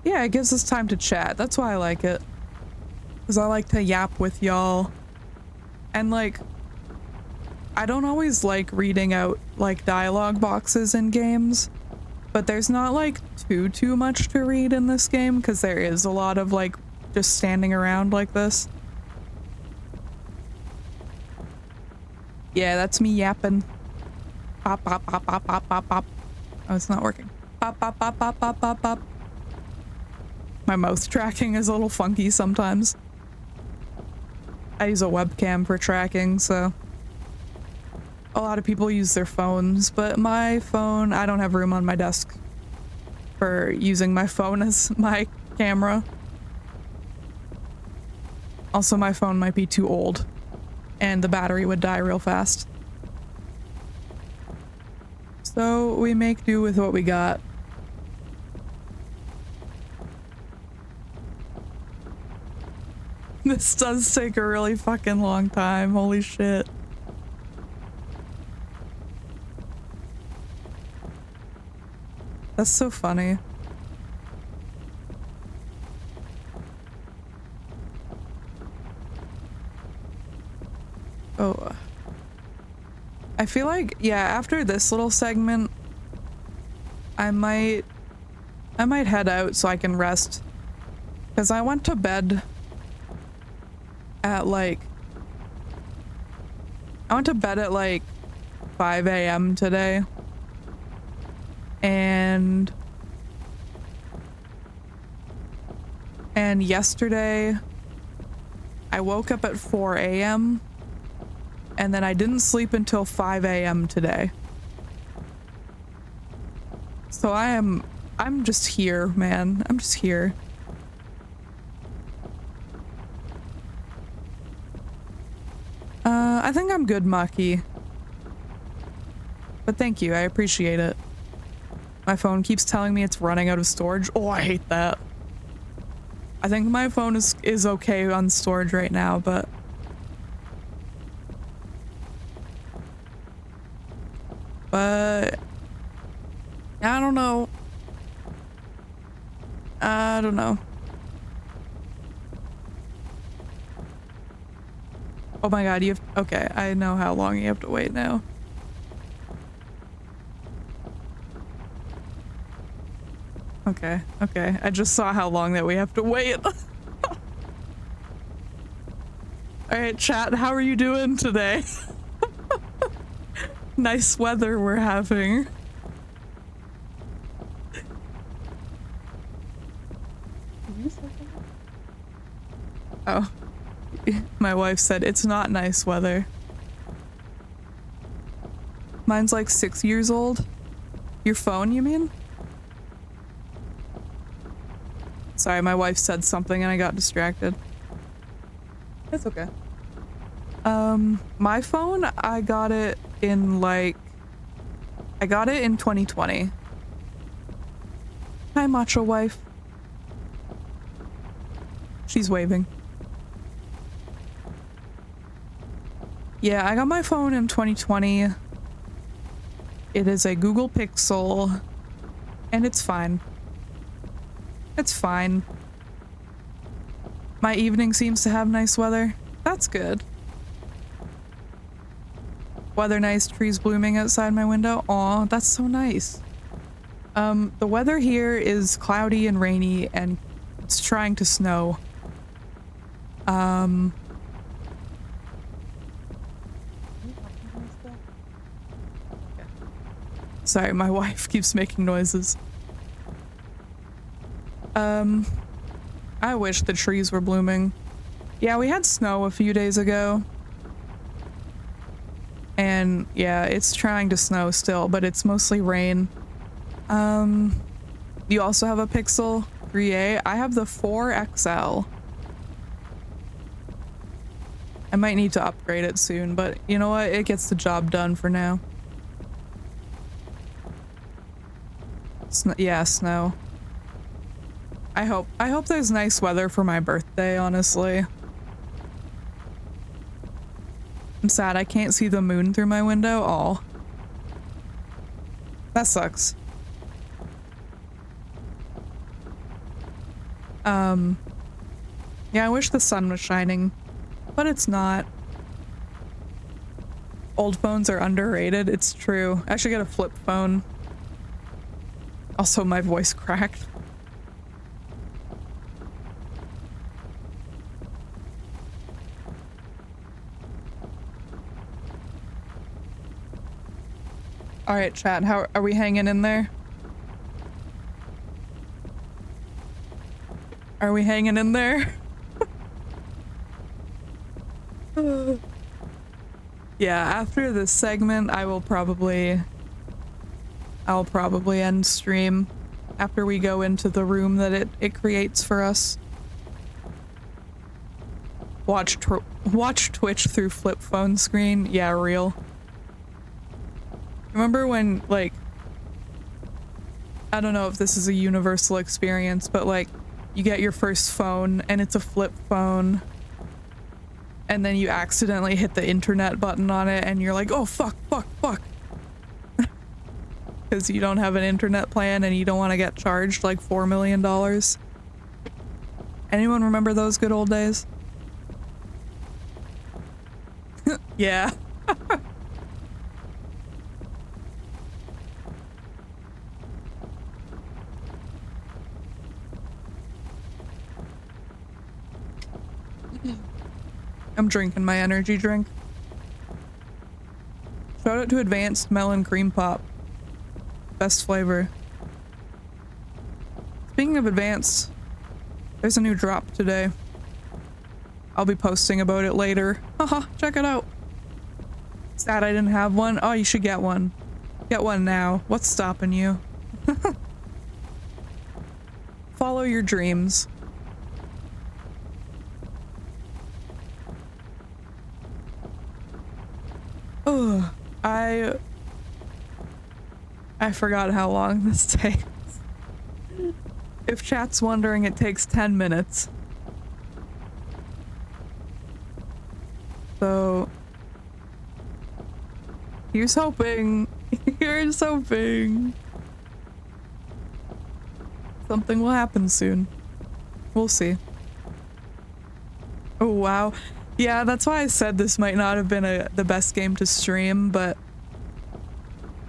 A: Yeah, Yeah, it gives us time to chat. That's why I like it. Because I like to yap with y'all. And like, I don't always like reading out like dialogue boxes in games, but there's not like too much to read in this game because there is a lot of like just standing around like this. Yeah, that's me yapping. Pop, pop, pop, pop, pop, pop, pop. Oh, it's not working. Pop, pop, pop, pop, pop, pop, pop. My mouse tracking is a little funky sometimes. I use a webcam for tracking, so a lot of people use their phones, but my phone, I don't have room on my desk for using my phone as my camera. Also, my phone might be too old and the battery would die real fast. So we make do with what we got. This does take a really fucking long time, holy shit. That's so funny. Oh. I feel like, yeah, after this little segment, I might head out so I can rest. Because I went to bed at like 5 a.m. today. And yesterday I woke up at 4 a.m. and then I didn't sleep until 5 a.m. today. So I'm just here, man. I'm just here. I think I'm good, Maki. But thank you, I appreciate it. My phone keeps telling me it's running out of storage. Oh, I hate that. I think my phone is okay on storage right now, but I don't know. I don't know. Oh my god, you have, okay, I know how long you have to wait now. Okay, okay, I just saw how long that we have to wait. Alright, chat, how are you doing today? Nice weather we're having. Did you say something? Oh. My wife said it's not nice weather. Mine's like 6 years old. Your phone, you mean? Sorry, my wife said something and I got distracted. It's okay. My phone, I got it in 2020. Hi, macho wife. She's waving. Yeah, I got my phone in 2020. It is a Google Pixel, and it's fine. It's fine. My evening seems to have nice weather. That's good. Weather nice, trees blooming outside my window. Aw, that's so nice. The weather here is cloudy and rainy, and it's trying to snow. Sorry, my wife keeps making noises. I wish the trees were blooming. Yeah, we had snow a few days ago. And yeah, it's trying to snow still, but it's mostly rain. You also have a Pixel 3a. I have the 4XL. I might need to upgrade it soon, but you know what? It gets the job done for now. Yeah, snow. I hope there's nice weather for my birthday, honestly. I'm sad I can't see the moon through my window. Aw. That sucks. Yeah, I wish the sun was shining, but it's not. Old phones are underrated. It's true. I should get a flip phone. Also, my voice cracked. All right, chat. How are we hanging in there? Are we hanging in there? Yeah, after this segment, I'll probably end stream after we go into the room that it creates for us. Watch Twitch through flip phone screen. Yeah, real. Remember when, like, I don't know if this is a universal experience, but like you get your first phone and it's a flip phone and then you accidentally hit the internet button on it and you're like, oh fuck, because you don't have an internet plan and you don't want to get charged like $4 million. Anyone remember those good old days? Yeah. I'm drinking my energy drink. Shout out to Advanced Melon Cream Pop. Best flavor. Speaking of Advanced, there's a new drop today. I'll be posting about it later. Haha, check it out. Sad I didn't have one. Oh, you should get one. Get one now. What's stopping you? Follow your dreams. Oh, I forgot how long this takes. If chat's wondering, it takes 10 minutes. So, here's hoping. Here's hoping. Something will happen soon. We'll see. Oh, wow. Yeah, that's why I said this might not have been the best game to stream, but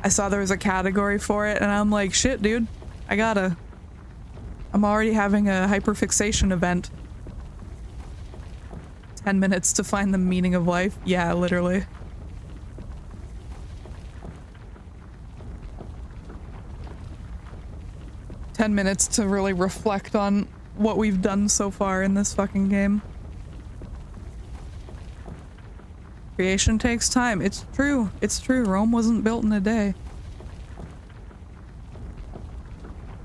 A: I saw there was a category for it, and I'm like, shit, dude. I'm already having a hyperfixation event. 10 minutes to find the meaning of life. Yeah, literally. Minutes to really reflect on what we've done so far in this fucking game. Creation takes time. It's true. It's true. Rome wasn't built in a day.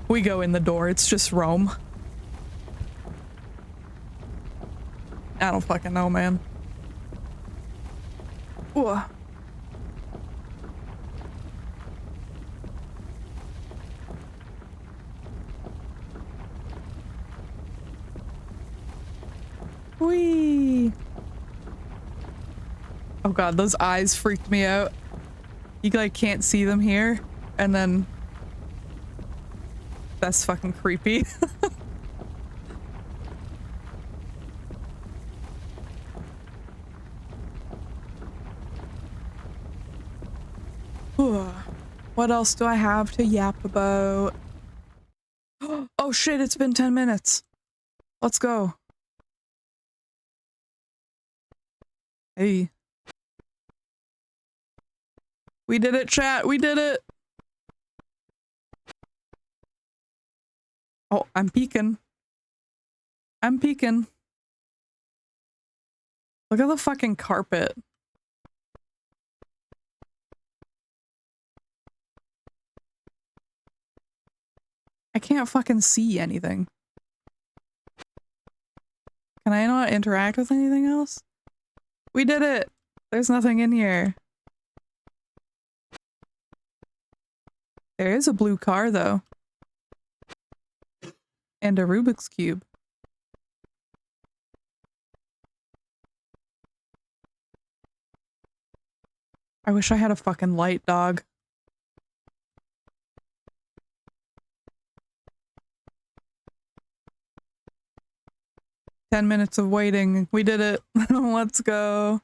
A: We go in the door. It's just Rome. I don't fucking know, man. Ooh. Whee! Oh god, those eyes freaked me out. You like can't see them here, and then that's fucking creepy. What else do I have to yap about? Oh shit, it's been 10 minutes. Let's go. Hey. We did it, chat. We did it. Oh, I'm peeking. I'm peeking. Look at the fucking carpet. I can't fucking see anything. Can I not interact with anything else? We did it! There's nothing in here. There is a blue car, though. And a Rubik's Cube. I wish I had a fucking light, dog. 10 minutes of waiting. We did it. Let's go.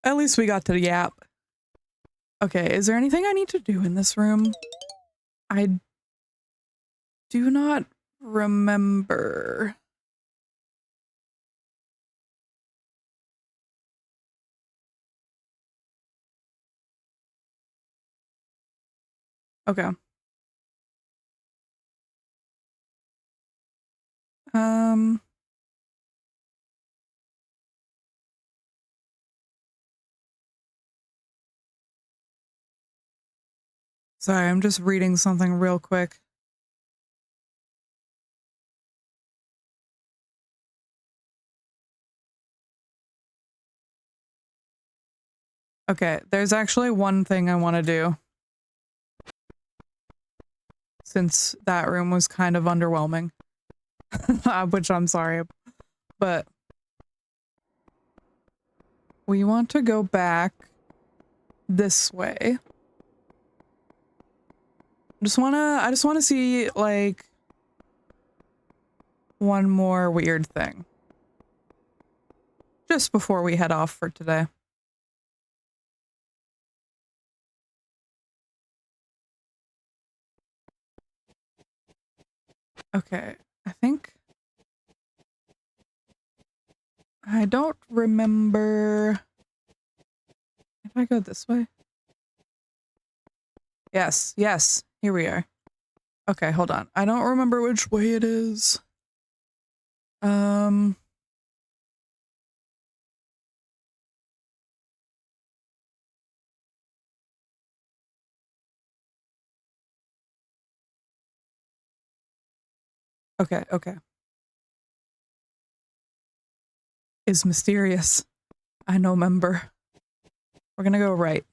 A: At least we got to yap. Okay, is there anything I need to do in this room? I do not remember. Okay. Sorry, I'm just reading something real quick. Okay, there's actually one thing I want to do. Since that room was kind of underwhelming. Which I'm sorry. But we want to go back this way. I just wanna see, like, one more weird thing. Just before we head off for today. Okay, I think... I don't remember... If I go this way? Yes, yes, here we are. Okay, hold on. I don't remember which way it is. Okay, okay. Is mysterious. I know member. We're gonna go right.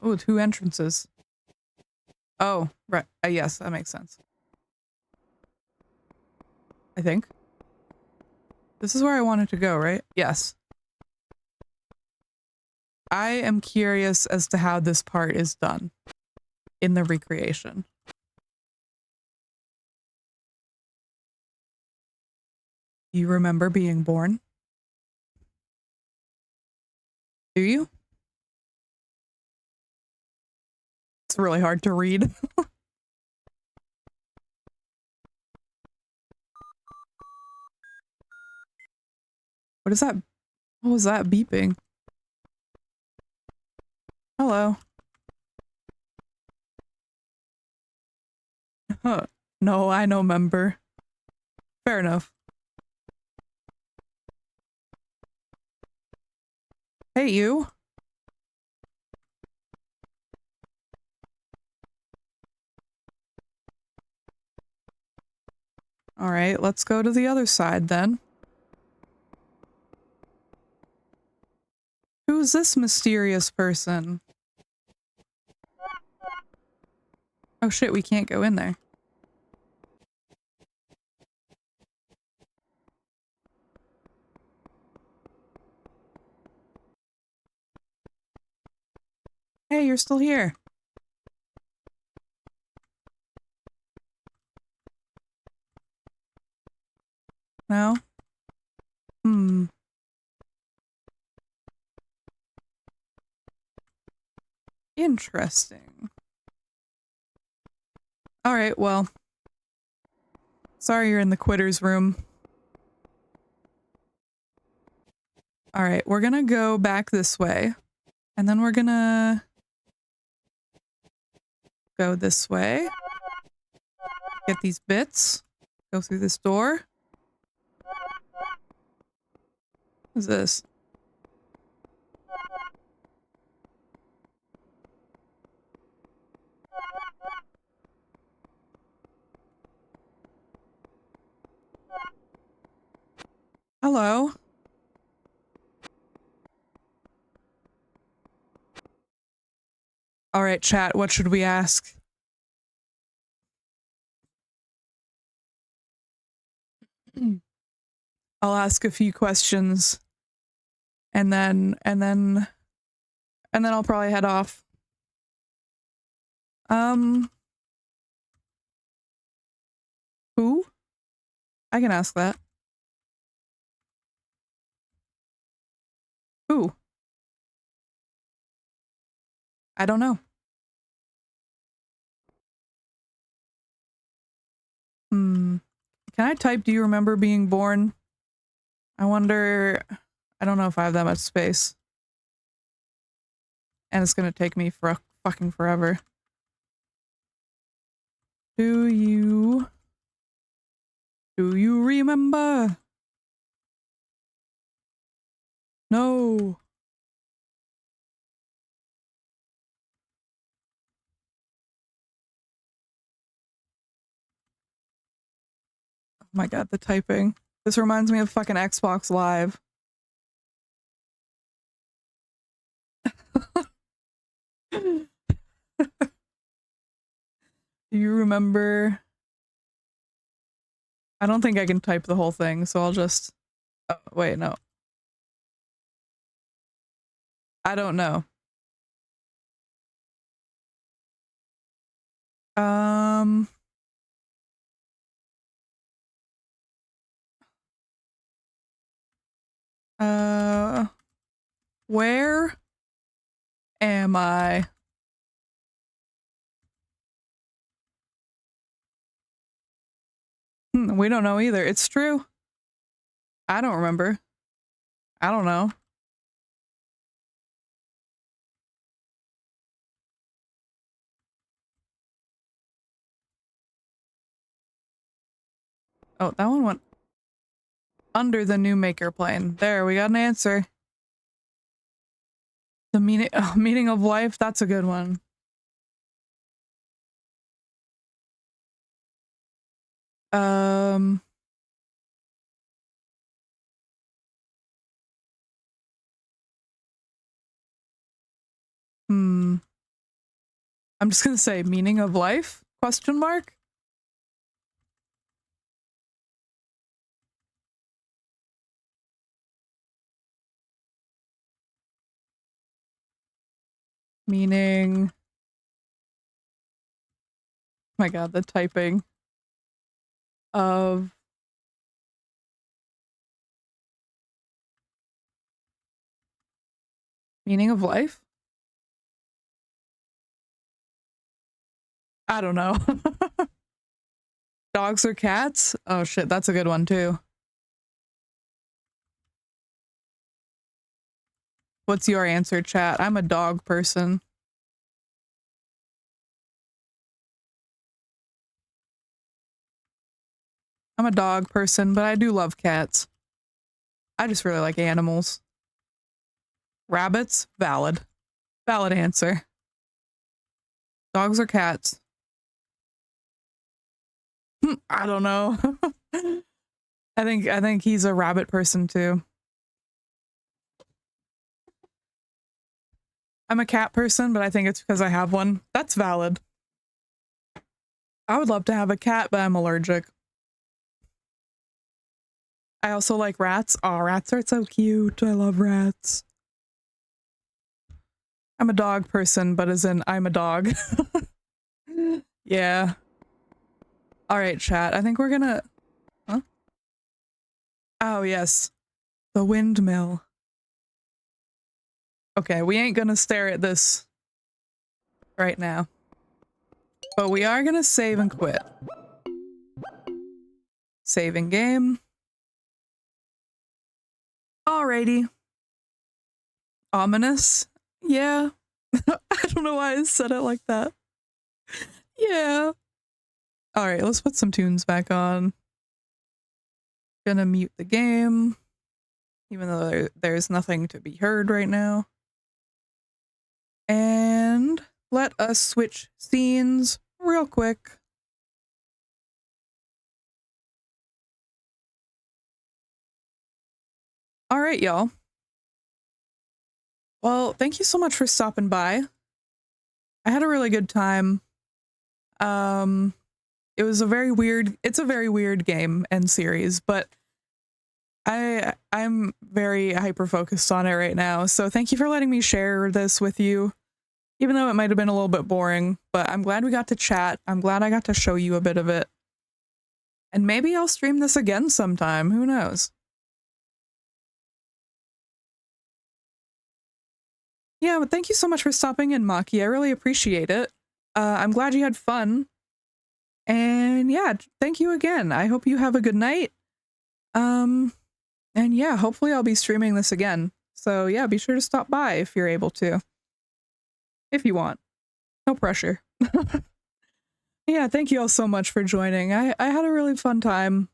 A: Oh, 2 entrances. Oh, right. Yes, that makes sense. I think. This is where I wanted to go, right? Yes. I am curious as to how this part is done in the recreation. You remember being born? Do you? It's really hard to read. What is that? What was that beeping? Hello. Huh. No, I know member. Fair enough. Hey, you. All right, let's go to the other side then. Who's this mysterious person? Oh shit, we can't go in there. Hey, you're still here. No? Hmm. Interesting. All right, well. Sorry you're in the quitter's room. All right, we're gonna go back this way. And then we're gonna go this way. Get these bits. Go through this door. What's this? Hello. All right, chat, what should we ask? I'll ask a few questions and then I'll probably head off. Who? I can ask that. Who? I don't know. Hmm. Can I type, do you remember being born? I wonder, I don't know if I have that much space. And it's gonna take me for fucking forever. Do you remember? No. Oh my god, the typing. This reminds me of fucking Xbox Live. Do you remember? I don't think I can type the whole thing, so I'll just... Oh, wait, no. I don't know. Where am I? We don't know either. It's true. I don't remember. I don't know. Oh, that one went under the new maker plane. There, we got an answer. The meaning of life, that's a good one. I'm just gonna say meaning of life? Question mark? Meaning... Oh my god, the typing of... Meaning of life? I don't know. Dogs or cats? Oh shit, that's a good one too. What's your answer, chat? I'm a dog person. I'm a dog person, but I do love cats. I just really like animals. Rabbits? Valid. Valid answer. Dogs or cats? I don't know. I think he's a rabbit person too. I'm a cat person, but I think it's because I have one. That's valid. I would love to have a cat, but I'm allergic. I also like rats. Aw, rats are so cute. I love rats. I'm a dog person, but as in I'm a dog. Yeah. Alright, chat. I think we're gonna... Huh? Oh, yes. The windmill. Okay, we ain't gonna stare at this right now. But we are gonna save and quit. Saving game. Alrighty. Ominous? Yeah. I don't know why I said it like that. Yeah. Alright, let's put some tunes back on. Gonna mute the game. Even though there's nothing to be heard right now. And let us switch scenes real quick. Alright, y'all. Well, thank you so much for stopping by. I had a really good time. It was a very weird game and series, but I'm very hyper focused on it right now. So thank you for letting me share this with you, even though it might have been a little bit boring, but I'm glad we got to chat. I'm glad I got to show you a bit of it. And maybe I'll stream this again sometime. Who knows? Yeah, but thank you so much for stopping in, Maki. I really appreciate it. I'm glad you had fun. And yeah, thank you again. I hope you have a good night. And yeah, hopefully I'll be streaming this again. So yeah, be sure to stop by if you're able to. If you want. No pressure. Yeah, thank you all so much for joining. I had a really fun time.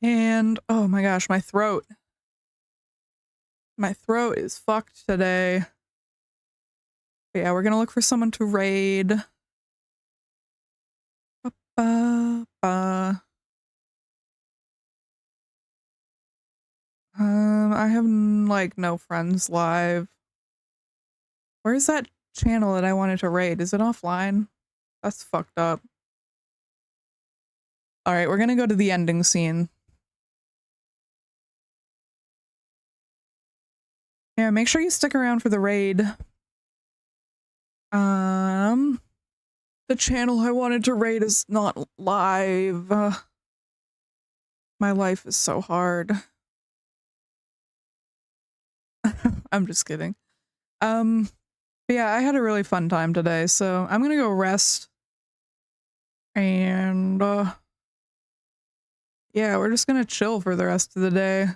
A: And oh my gosh, my throat. My throat is fucked today. But yeah, we're gonna look for someone to raid. I have like no friends live. Where's that channel that I wanted to raid? Is it offline? That's fucked up. Alright, we're gonna go to the ending scene. Yeah, make sure you stick around for the raid. The channel I wanted to raid is not live. My life is so hard. I'm just kidding. But yeah, I had a really fun time today, so I'm gonna go rest. And yeah, we're just gonna chill for the rest of the day.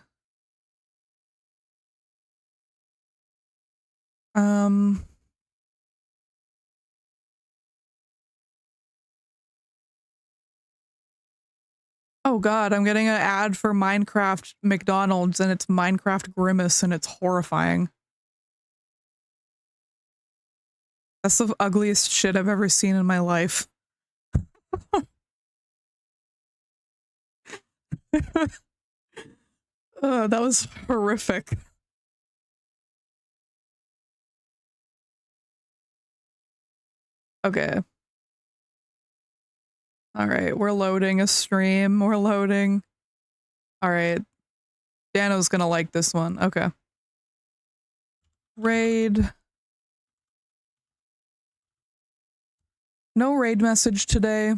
A: Oh god, I'm getting an ad for Minecraft McDonald's and it's Minecraft Grimace and it's horrifying. That's the ugliest shit I've ever seen in my life. That was horrific. Okay. Alright, we're loading a stream. We're loading. Alright. Dano's gonna like this one. Okay. Raid. No raid message today.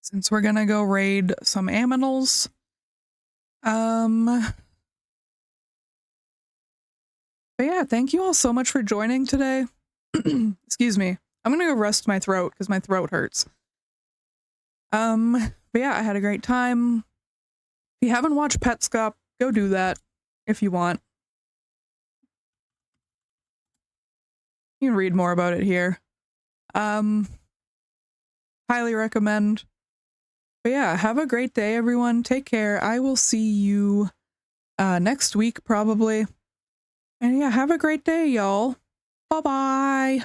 A: Since we're gonna go raid some aminals. But yeah, thank you all so much for joining today. Excuse me. I'm gonna go rest my throat because my throat hurts. But yeah, I had a great time. If you haven't watched Petscop, go do that if you want. You can read more about it here. Highly recommend. But yeah, have a great day, everyone. Take care. I will see you next week, probably. And yeah, have a great day, y'all. Bye-bye.